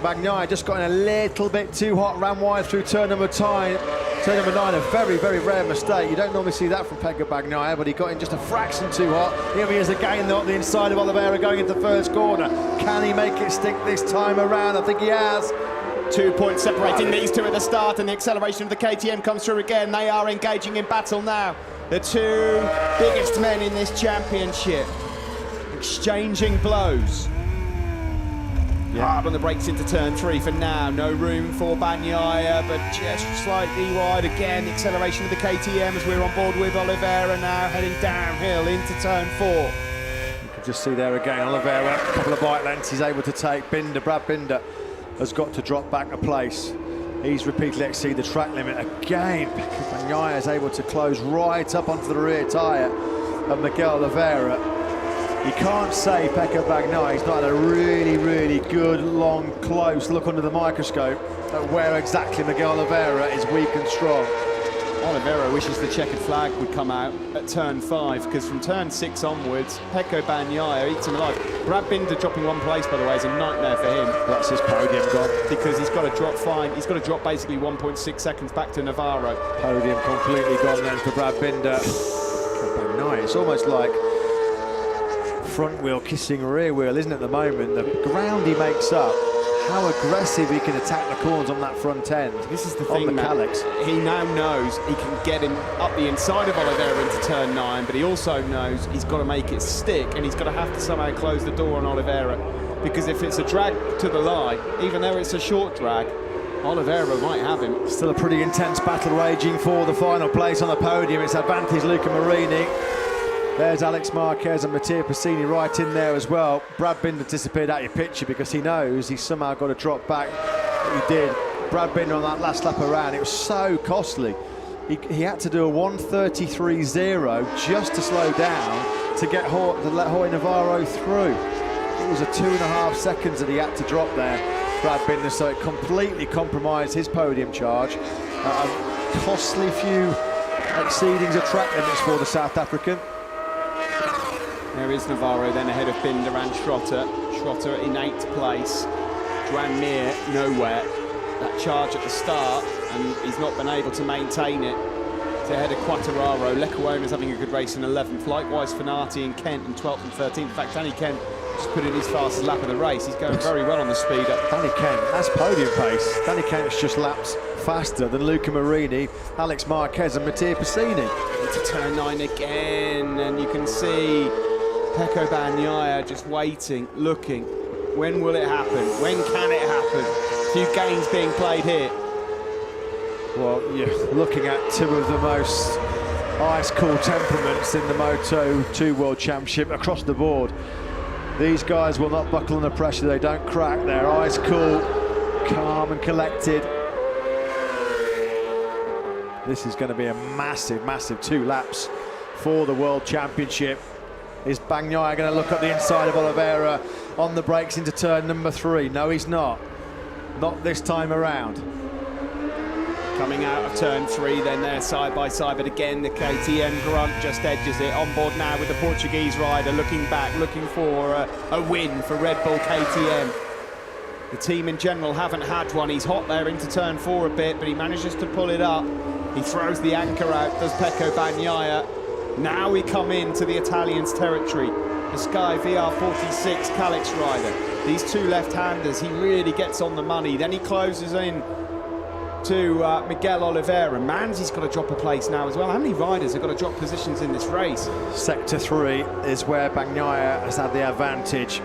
Bagnaia just got in a little bit too hot, ran wide through turn number 9. Turn number 9, a very rare mistake. You don't normally see that from Pecco Bagnaia, but he got in just a fraction too hot. Here he is again though, on the inside of Oliveira going into the 1st corner. Can he make it stick this time around? I think he has. 2 points separating these 2 at the start, and the acceleration of the KTM comes through again. They are engaging in battle now. The 2 biggest men in this championship exchanging blows. Hard on the brakes into turn 3 for now. No room for Bagnaia, but just slightly wide again. The acceleration of the KTM as we're on board with Oliveira now heading downhill into turn 4. You can just see there again, Oliveira, a couple of bike lengths he's able to take. Brad Binder has got to drop back a place. He's repeatedly exceeded the track limit again. Pecco Bagnaia is able to close right up onto the rear tyre of Miguel Oliveira. You can't say Pecco Bagnaia, he's not had a really good, long, close look under the microscope at where exactly Miguel Oliveira is weak and strong. Oliveira wishes the checkered flag would come out at turn 5, because from turn 6 onwards, Pecco Bagnaia eats him alive. Brad Binder dropping 1 place, by the way, is a nightmare for him. That's his podium gone. Because he's got to drop fine. He's got to drop basically 1.6 seconds back to Navarro. Podium completely gone then for Brad Binder. Bagnaia, it's almost like front wheel kissing rear wheel, isn't it, at the moment? The ground he makes up, how aggressive he can attack the corners on that front end. This is the thing, Matt. He now knows he can get him up the inside of Oliveira into turn 9, but he also knows he's got to make it stick, and he's got to have to somehow close the door on Oliveira, because if it's a drag to the line, even though it's a short drag, Oliveira might have him. Still a pretty intense battle raging for the final place on the podium. It's advantage Luca Marini. There's Alex Marquez and Mattia Pessini right in there as well. Brad Binder disappeared out of your picture because he knows he's somehow got to drop back. He did. Brad Binder on that last lap around, it was so costly. He had to do a 1:33.0 just to slow down to let Jorge Navarro through. It was a 2.5 seconds that he had to drop there, Brad Binder, so it completely compromised his podium charge. A costly few exceedings of track limits for the South African. There is Navarro then ahead of Binder and Schrotter. Schrotter in 8th place. Joan Mir nowhere. That charge at the start, and he's not been able to maintain it. It's ahead of Quattararo. Lekuona's having a good race in 11th. Likewise, Fanati and Kent in 12th and 13th. In fact, Danny Kent just put in his fastest lap of the race. He's going very well on the speeder. Danny Kent, that's podium pace. Danny Kent's just laps faster than Luca Marini, Alex Marquez and Mattia Pessini. Into turn 9 again, and you can see Pecco Bagnaia just waiting, looking. When will it happen? When can it happen? A few games being played here. Well, you're looking at two of the most ice-cool temperaments in the Moto2 World Championship across the board. These guys will not buckle under pressure, they don't crack, they're ice-cool, calm and collected. This is going to be a massive 2 laps for the World Championship. Is Bagnaia going to look up the inside of Oliveira on the brakes into turn number 3? No, he's not. Not this time around. Coming out of turn 3, then they're side by side, but again the KTM grunt just edges it. On board now with the Portuguese rider, looking back, looking for a win for Red Bull KTM. The team in general haven't had one. He's hot there into turn 4 a bit, but he manages to pull it up. He throws the anchor out, does Pecco Bagnaia. Now we come into the Italians' territory. The Sky VR46 Calix rider. These 2 left-handers, he really gets on the money. Then he closes in to Miguel Oliveira. Manzi's got to drop a place now as well. How many riders have got to drop positions in this race? Sector 3 is where Bagnaia has had the advantage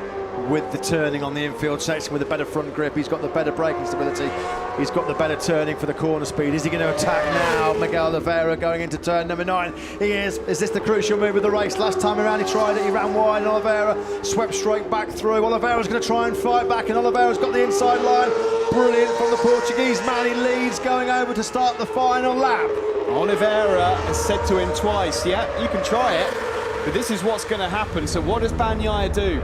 with the turning on the infield section, with a better front grip. He's got the better braking stability. He's got the better turning for the corner speed. Is he going to attack now? Miguel Oliveira going into turn number 9. He is. Is this the crucial move of the race? Last time around he tried it, he ran wide, and Oliveira swept straight back through. Oliveira's going to try and fight back, and Oliveira's got the inside line. Brilliant from the Portuguese man. He leads going over to start the final lap. Oliveira has said to him twice, yeah, you can try it, but this is what's going to happen. So what does Bagnaia do?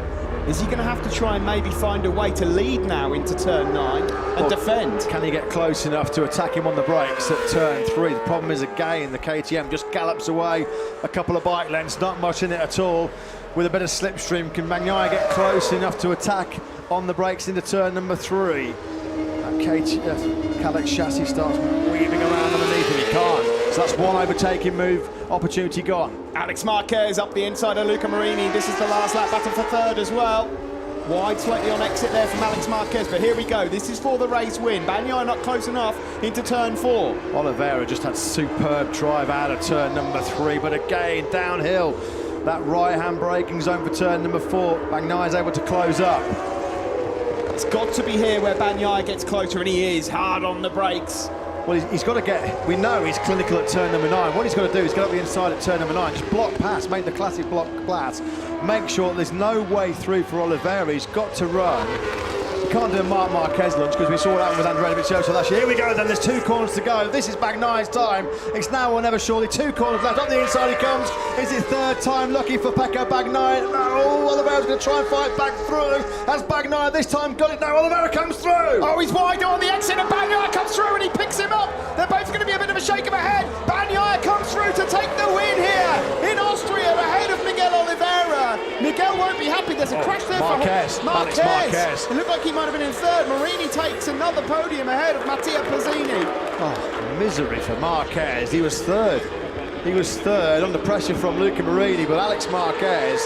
Is he going to have to try and maybe find a way to lead now into turn 9 and defend? Can he get close enough to attack him on the brakes at turn 3? The problem is, again, the KTM just gallops away a couple of bike lengths, not much in it at all. With a bit of slipstream, can Bagnaia get close enough to attack on the brakes into turn number 3? That Calix chassis starts weaving around underneath him, he can't. So that's one overtaking move, opportunity gone. Alex Marquez up the inside of Luca Marini. This is the last lap, battle for 3rd as well. Wide slightly on exit there from Alex Marquez, but here we go. This is for the race win. Bagnaia not close enough into turn 4. Oliveira just had superb drive out of turn number 3, but again, downhill. That right-hand braking zone for turn number 4. Bagnaia is able to close up. It's got to be here where Bagnaia gets closer, and he is hard on the brakes. Well, he's got to get, we know he's clinical at turn number 9. What he's got to do is get up the inside at turn number 9, just block pass, make the classic block pass, make sure there's no way through for Oliveira. He's got to run. You can't do a Marc Marquez lunge because we saw that with Andrea Dovizioso last year. Here we go then, there's 2 corners to go. This is Bagnaya's time. It's now or never surely. 2 corners left, up the inside he comes. Is it 3rd time lucky for Pecco Bagnaia? Oh, Oliveira's going to try and fight back through. As Bagnaia this time got it now, Oliveira comes through. Oh, he's wide on the exit and Bagnaia comes through and he picks him up. They're both going to be a bit of a shake of a head. Bagnaia comes through to take the win here in Austria ahead of Miguel Oliveira. Miguel won't be happy. There's a crash there Marquez. for Marquez. It looked like he might have been in 3rd. Marini takes another podium ahead of Mattia Pazzini. Oh, misery for Marquez. He was 3rd. He was 3rd under pressure from Luca Marini, but Alex Marquez,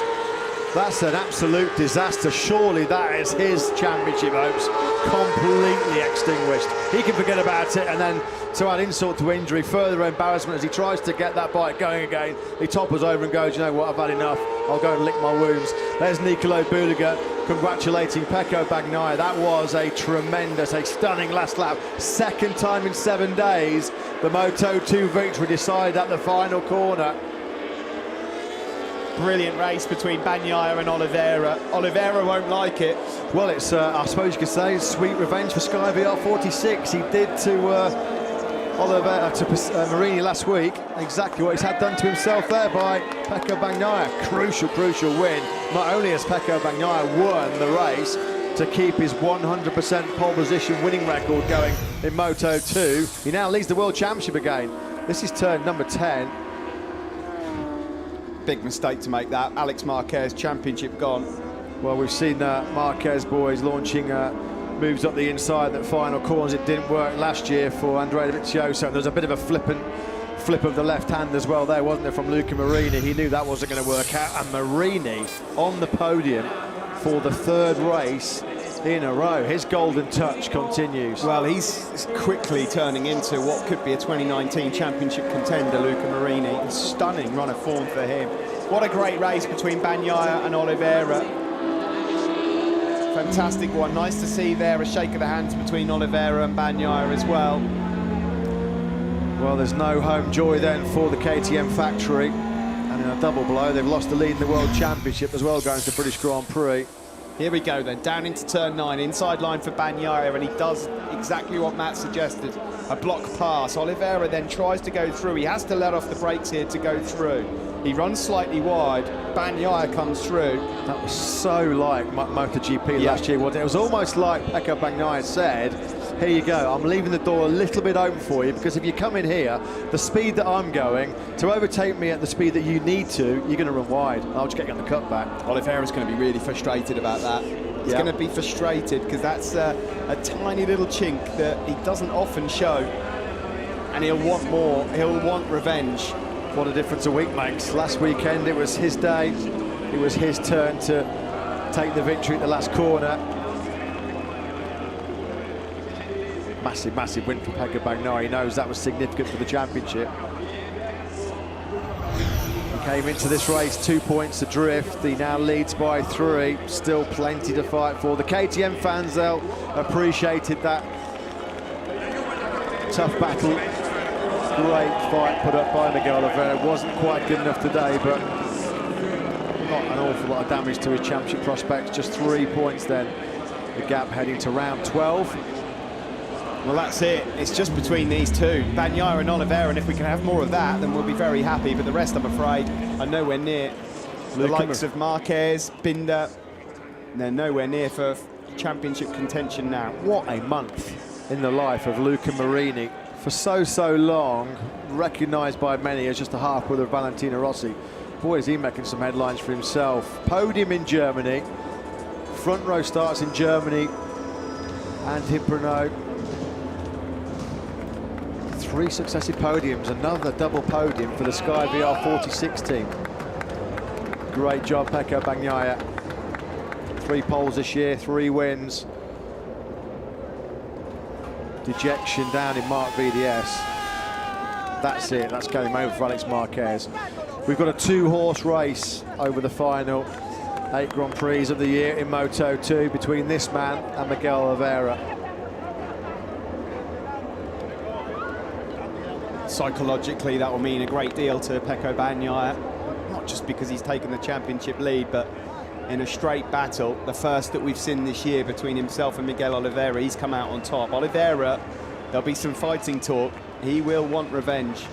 that's an absolute disaster. Surely that is his championship hopes completely extinguished. He can forget about it, and then to add insult to injury, further embarrassment as he tries to get that bike going again. He topples over and goes, you know what, I've had enough. I'll go and lick my wounds. There's Nicolo Bulega congratulating Pecco Bagnaia. That was a tremendous, a stunning last lap. 2nd time in 7 days. The Moto2 victory decided at the final corner. Brilliant race between Bagnaia and Oliveira. Oliveira won't like it. Well, it's, I suppose you could say, sweet revenge for Sky VR46. He did to Oliveira, to Marini last week, exactly what he's had done to himself there by Pecco Bagnaia. Crucial win. Not only has Pecco Bagnaia won the race to keep his 100% pole position winning record going in Moto2, he now leads the World Championship again. This is turn number 10. Big mistake to make that. Alex Marquez, championship gone. Well, we've seen Marquez boys launching moves up the inside that final corners. It didn't work last year for Andrea Dovizioso. There's a bit of a flip of the left hand as well there, wasn't there, from Luca Marini? He knew that wasn't going to work out, and Marini on the podium for the 3rd race in a row. His golden touch continues. Well, he's quickly turning into what could be a 2019 championship contender, Luca Marini. Stunning run of form for him. What a great race between Bagnaia and Oliveira. Fantastic one. Nice to see there a shake of the hands between Oliveira and Bagnaia as well. Well, there's no home joy then for the KTM factory. And in a double blow, they've lost the lead in the World Championship as well, going to the British Grand Prix. Here we go then, down into turn 9, inside line for Bagnaia, and he does exactly what Matt suggested, a block pass. Oliveira then tries to go through. He has to let off the brakes here to go through. He runs slightly wide, Bagnaia comes through. That was so like MotoGP last year, wasn't it? It was almost like Pecco Bagnaia said, here you go, I'm leaving the door a little bit open for you, because if you come in here, the speed that I'm going, to overtake me at the speed that you need to, you're going to run wide. I'll just get you on the cutback. Oliveira's going to be really frustrated about that. He's going to be frustrated, because that's a tiny little chink that he doesn't often show, and he'll want more, he'll want revenge. What a difference a week makes. Last weekend it was his day, it was his turn to take the victory at the last corner. Massive win for Pecco Bagnaia. He knows that was significant for the championship. He came into this race 2 points adrift. He now leads by 3. Still plenty to fight for. The KTM fans, they'll appreciated that tough battle. Great fight put up by Miguel Oliveira. Wasn't quite good enough today, but not an awful lot of damage to his championship prospects. Just 3 points then. The gap heading to round 12. Well, that's it. It's just between these two, Bagnaia and Oliveira, and if we can have more of that, then we'll be very happy. But the rest, I'm afraid, are nowhere near. The likes of Marquez, Binder, they're nowhere near for championship contention now. What a month in the life of Luca Marini. For so long, recognised by many as just a half brother of Valentino Rossi. Boy, is he making some headlines for himself. Podium in Germany. Front row starts in Germany and in Brno. 3 successive podiums, another double podium for the Sky VR46 team. Great job, Pecco Bagnaia. 3 poles this year, 3 wins. Dejection down in Mark VDS. That's it, that's going over for Alex Marquez. We've got a 2-horse race over the final 8 Grand Prix of the year in Moto2 between this man and Miguel Oliveira. psychologically that will mean a great deal to Pecco Bagnaia, not just because he's taken the championship lead, but in a straight battle, the first that we've seen this year between himself and Miguel Oliveira, he's come out on top. Oliveira, there'll be some fighting talk. He will want revenge.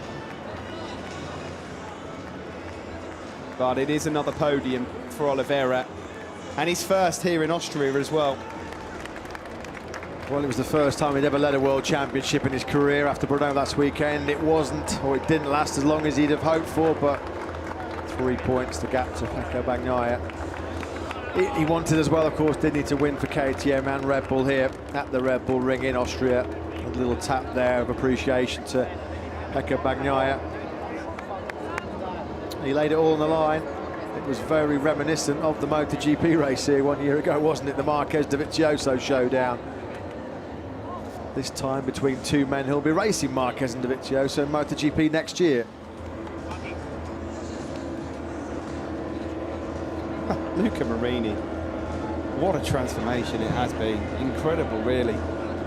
But it is another podium for Oliveira, and his first here in Austria as well. Well, it was the first time he'd ever led a World Championship in his career after Brno last weekend. It wasn't, or it didn't last as long as he'd have hoped for, but 3 points the gap to Pecco Bagnaia. He wanted as well, of course, didn't he, to win for KTM and Red Bull here at the Red Bull Ring in Austria. A little tap there of appreciation to Pecco Bagnaia. He laid it all on the line. It was very reminiscent of the MotoGP race here 1 year ago, wasn't it? The Marquez Dovizioso showdown. This time between two men who'll be racing Marquez and Dovizioso in MotoGP next year. Luca Marini, what a transformation it has been. Incredible, really.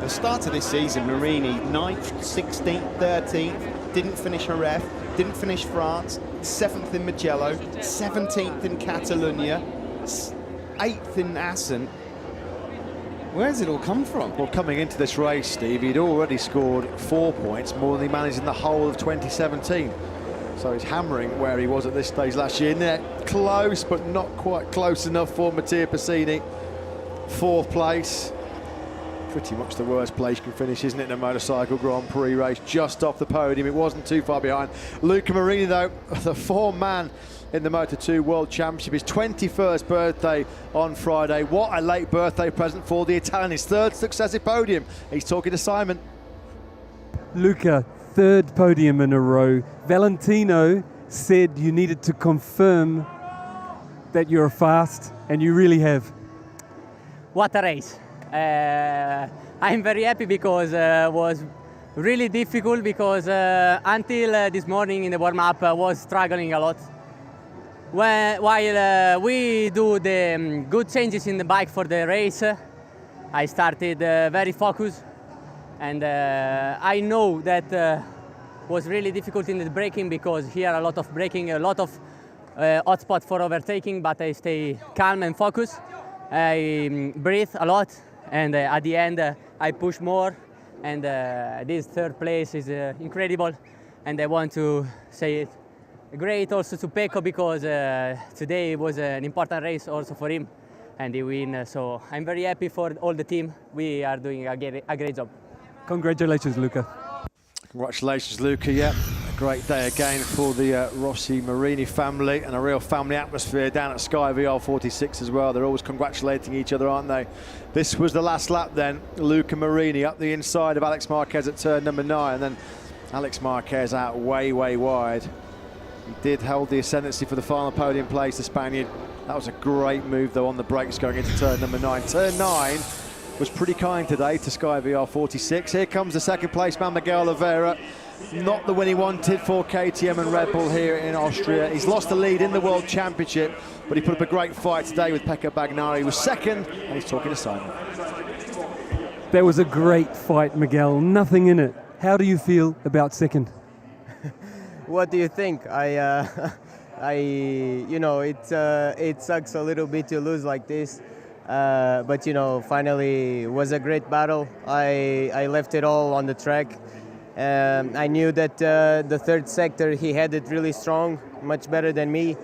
The start of this season, Marini 9th, 16th, 13th, didn't finish Jerez, didn't finish France, 7th in Mugello, 17th in Catalonia, 8th in Assen. Where's it all come from? Well, coming into this race, Steve, he'd already scored 4 points, more than he managed in the whole of 2017. So he's hammering where he was at this stage last year. Net close, but not quite close enough for Mattia Pessini. 4th place. Pretty much the worst place you can finish, isn't it, in a motorcycle Grand Prix race? Just off the podium, it wasn't too far behind. Luca Marini, though, the 4th man in the Moto2 World Championship, his 21st birthday on Friday. What a late birthday present for the Italian, his 3rd successive podium. He's talking to Simon. Luca, 3rd podium in a row. Valentino said you needed to confirm that you're fast, and you really have. What a race. I'm very happy because it was really difficult because until this morning in the warm-up I was struggling a lot. While we do the good changes in the bike for the race, I started very focused, and I know that was really difficult in the braking because here a lot of braking, a lot of hotspot for overtaking, but I stay calm and focused. I breathe a lot, and at the end I push more, and this 3rd place is incredible, and I want to say it great also to Pecco because today was an important race also for him, and he win. So I'm very happy for all the team. We are doing a great job. Congratulations, Luca. Congratulations, Luca. Yeah, a great day again for the Rossi Marini family, and a real family atmosphere down at Sky VR46 as well. They're always congratulating each other, aren't they? This was the last lap then. Luca Marini up the inside of Alex Marquez at turn number 9, and then Alex Marquez out way wide. He did hold the ascendancy for the final podium place, the Spaniard. That was a great move though on the brakes going into turn number 9. Turn 9 was pretty kind today to Sky VR46. Here comes the 2nd place man, Miguel Oliveira. Not the win he wanted for KTM and Red Bull here in Austria. He's lost the lead in the World Championship, but he put up a great fight today with Pecco Bagnaia. He was 2nd, and he's talking to Simon. That was a great fight, Miguel. Nothing in it. How do you feel about 2nd? What do you think? You know, it sucks a little bit to lose like this, but you know, finally it was a great battle. I left it all on the track. I knew that the 3rd sector he had it really strong, much better than me,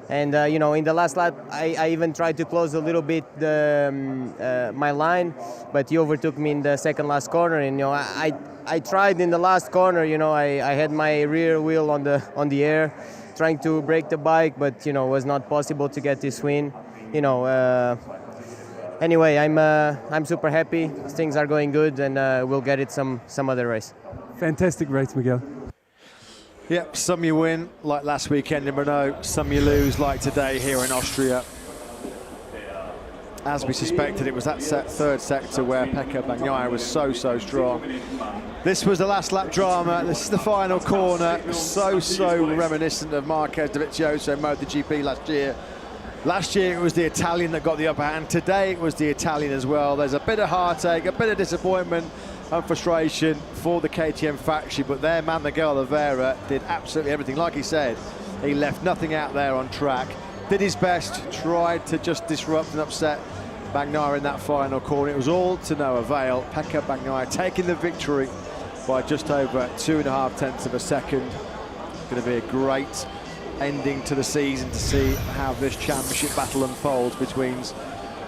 and you know, in the last lap I even tried to close a little bit my line, but he overtook me in the 2nd last corner, and you know, I tried in the last corner. You know, I had my rear wheel on the air, trying to break the bike, but you know, it was not possible to get this win. You know, anyway, I'm super happy. Things are going good, and we'll get it some other race. Fantastic race, Miguel. Yep, some you win, like last weekend in Brno, some you lose, like today here in Austria. As we suspected, it was that 3rd sector where Pecco Bagnaia was so strong. This was the last lap drama. This is the final corner. So reminiscent of Marquez Dovizioso MotoGP last year. Last year it was the Italian that got the upper hand. Today it was the Italian as well. There's a bit of heartache, a bit of disappointment, and frustration for the KTM faction, but their man Miguel Oliveira did absolutely everything. Like he said, he left nothing out there on track, did his best, tried to just disrupt and upset Bagnaia in that final corner. It was all to no avail. Pecco Bagnaia taking the victory by just over 2.5 tenths of a second. It's going to be a great ending to the season to see how this championship battle unfolds between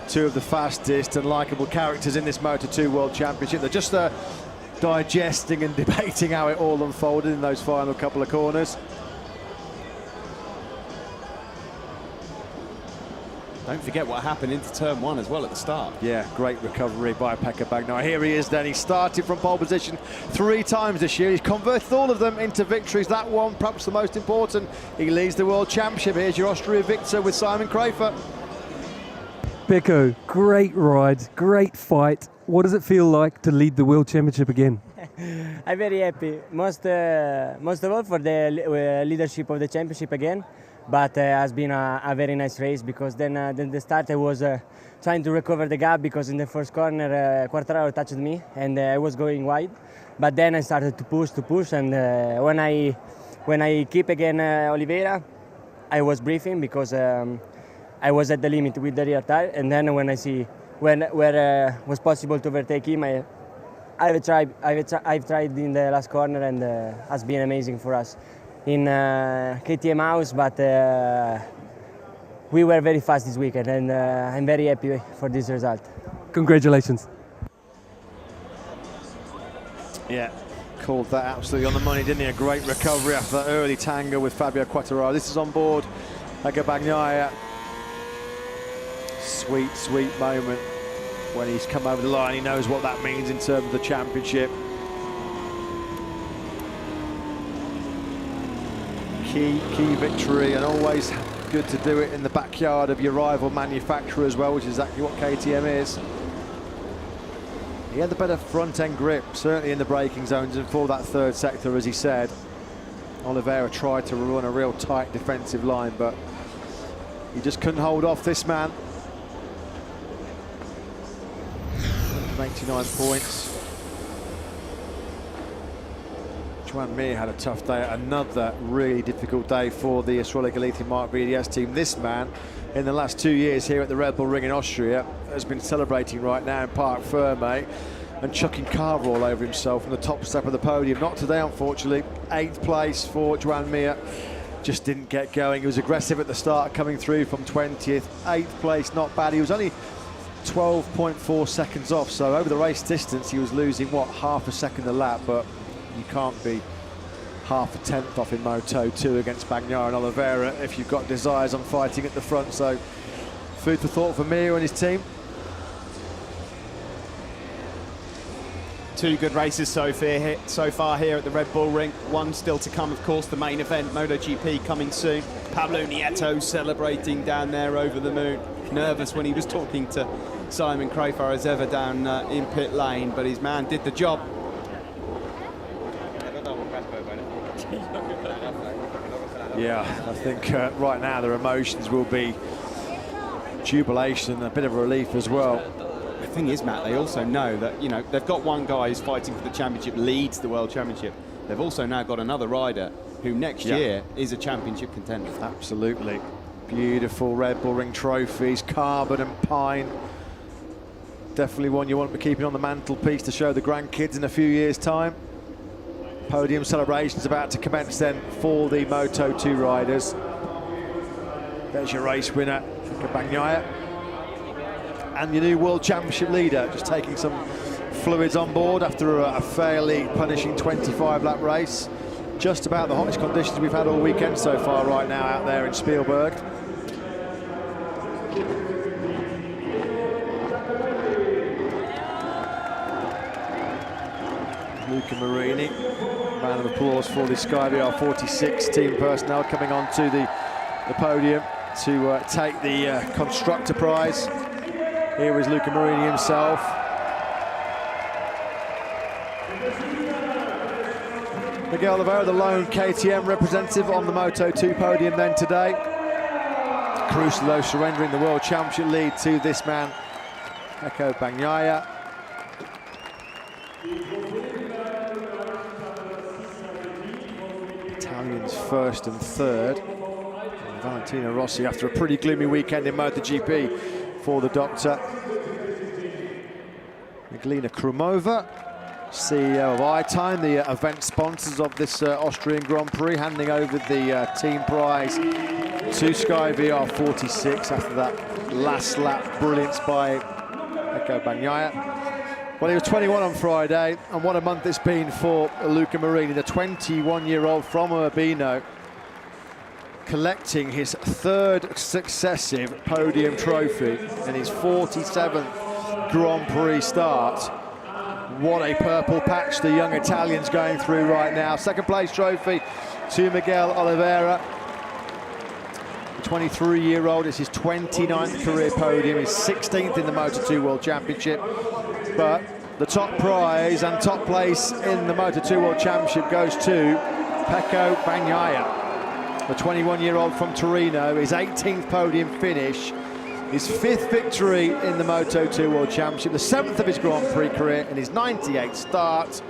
two of the fastest and likeable characters in this Moto2 World Championship. They're just digesting and debating how it all unfolded in those final couple of corners. Don't forget what happened into turn 1 as well at the start. Yeah, great recovery by Pecco Bagnaia. Here he is then. He started from pole position 3 times this year. He's converted all of them into victories. That one, perhaps the most important. He leads the World Championship. Here's your Austria victor with Simon Krafer. Pecco, great ride, great fight. What does it feel like to lead the World Championship again? I'm very happy, most of all for the leadership of the championship again. But has been a very nice race, because then the start I was trying to recover the gap, because in the first corner Quartararo touched me and I was going wide. But then I started to push, and when I keep again Oliveira, I was briefing because I was at the limit with the rear tire. And then when I see where was possible to overtake him, I've tried in the last corner, and has been amazing for us in KTM house, but we were very fast this weekend, and I'm very happy for this result. Congratulations. Yeah, called that absolutely on the money, didn't he? A great recovery after that early tango with Fabio Quartararo. This is on board Pecco Bagnaia. Sweet, sweet moment when he's come over the line. He knows what that means in terms of the championship. Key victory, and always good to do it in the backyard of your rival manufacturer as well, which is exactly what KTM is. He had the better front end grip, certainly in the braking zones, and for that third sector, as he said, Oliveira tried to run a real tight defensive line, but he just couldn't hold off this man. 189 points. Joan Mir had a tough day, another really difficult day for the Astrology Galicia Mark VDS team. This man, in the last 2 years here at the Red Bull Ring in Austria, has been celebrating right now in Parc Ferme and chucking carver all over himself from the top step of the podium. Not today, unfortunately. 8th place for Joan Mir. Just didn't get going. He was aggressive at the start, coming through from 20th. 8th place, not bad. He was only 12.4 seconds off, so over the race distance he was losing, what, half a second a lap, but you can't be half a tenth off in Moto2 against Bagnaia and Oliveira if you've got desires on fighting at the front. So food for thought for Mir and his team. 2 good races so far here at the Red Bull Ring. One still to come, of course, the main event, MotoGP, coming soon. Pablo Nieto celebrating down there over the moon. Nervous when he was talking to Simon Krafer as ever down in pit lane, but his man did the job. Yeah, I think right now their emotions will be jubilation and a bit of relief as well. The thing is, Matt, they also know that, you know, they've got one guy who's fighting for the championship, leads the World Championship. They've also now got another rider who next year is a championship contender. Absolutely. Beautiful Red Bull Ring trophies, carbon and pine. Definitely one you want to be keeping on the mantelpiece to show the grandkids in a few years' time. Podium celebrations about to commence then for the Moto2 riders. There's your race winner, Bagnaia. And your new World Championship leader, just taking some fluids on board after a fairly punishing 25-lap race. Just about the hottest conditions we've had all weekend so far right now out there in Spielberg. Luca Marini, man of applause for the Sky VR46 team personnel, coming on to the podium to take the constructor prize. Here is Luca Marini himself. Miguel Oliveira, the lone KTM representative on the Moto2 podium then today. Crucial though, surrendering the World Championship lead to this man, Pecco Bagnaia. Italians first and third. And Valentino Rossi after a pretty gloomy weekend in MotoGP for the doctor. Miglina Krumova, CEO of iTime, the event sponsors of this Austrian Grand Prix, handing over the team prize to Sky VR46 after that last lap brilliance by Pecco Bagnaia. Well, he was 21 on Friday, and what a month it's been for Luca Marini, the 21-year-old from Urbino, collecting his third successive podium trophy and his 47th Grand Prix start. What a purple patch the young Italian's going through right now. Second place trophy to Miguel Oliveira. The 23-year-old, it's his 29th career podium, his 16th in the Moto2 World Championship. But the top prize and top place in the Moto2 World Championship goes to Pecco Bagnaia, the 21-year-old from Torino, his 18th podium finish, his 5th victory in the Moto2 World Championship, the 7th of his Grand Prix career, and his 98th start.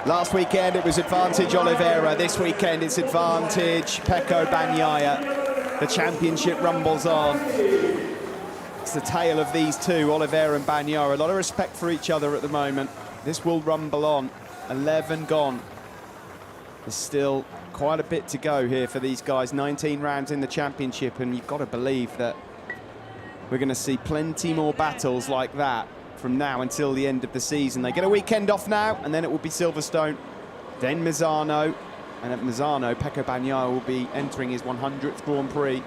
Last weekend it was advantage Oliveira. This weekend it's advantage Pecco Bagnaia. The championship rumbles on. It's the tale of these two, Oliveira and Bagnaia. A lot of respect for each other at the moment. This will rumble on. 11 gone. There's still quite a bit to go here for these guys. 19 rounds in the championship, and you've got to believe that we're going to see plenty more battles like that from now until the end of the season. They get a weekend off now, and then it will be Silverstone, then Misano, and at Misano, Pecco Bagnaia will be entering his 100th Grand Prix.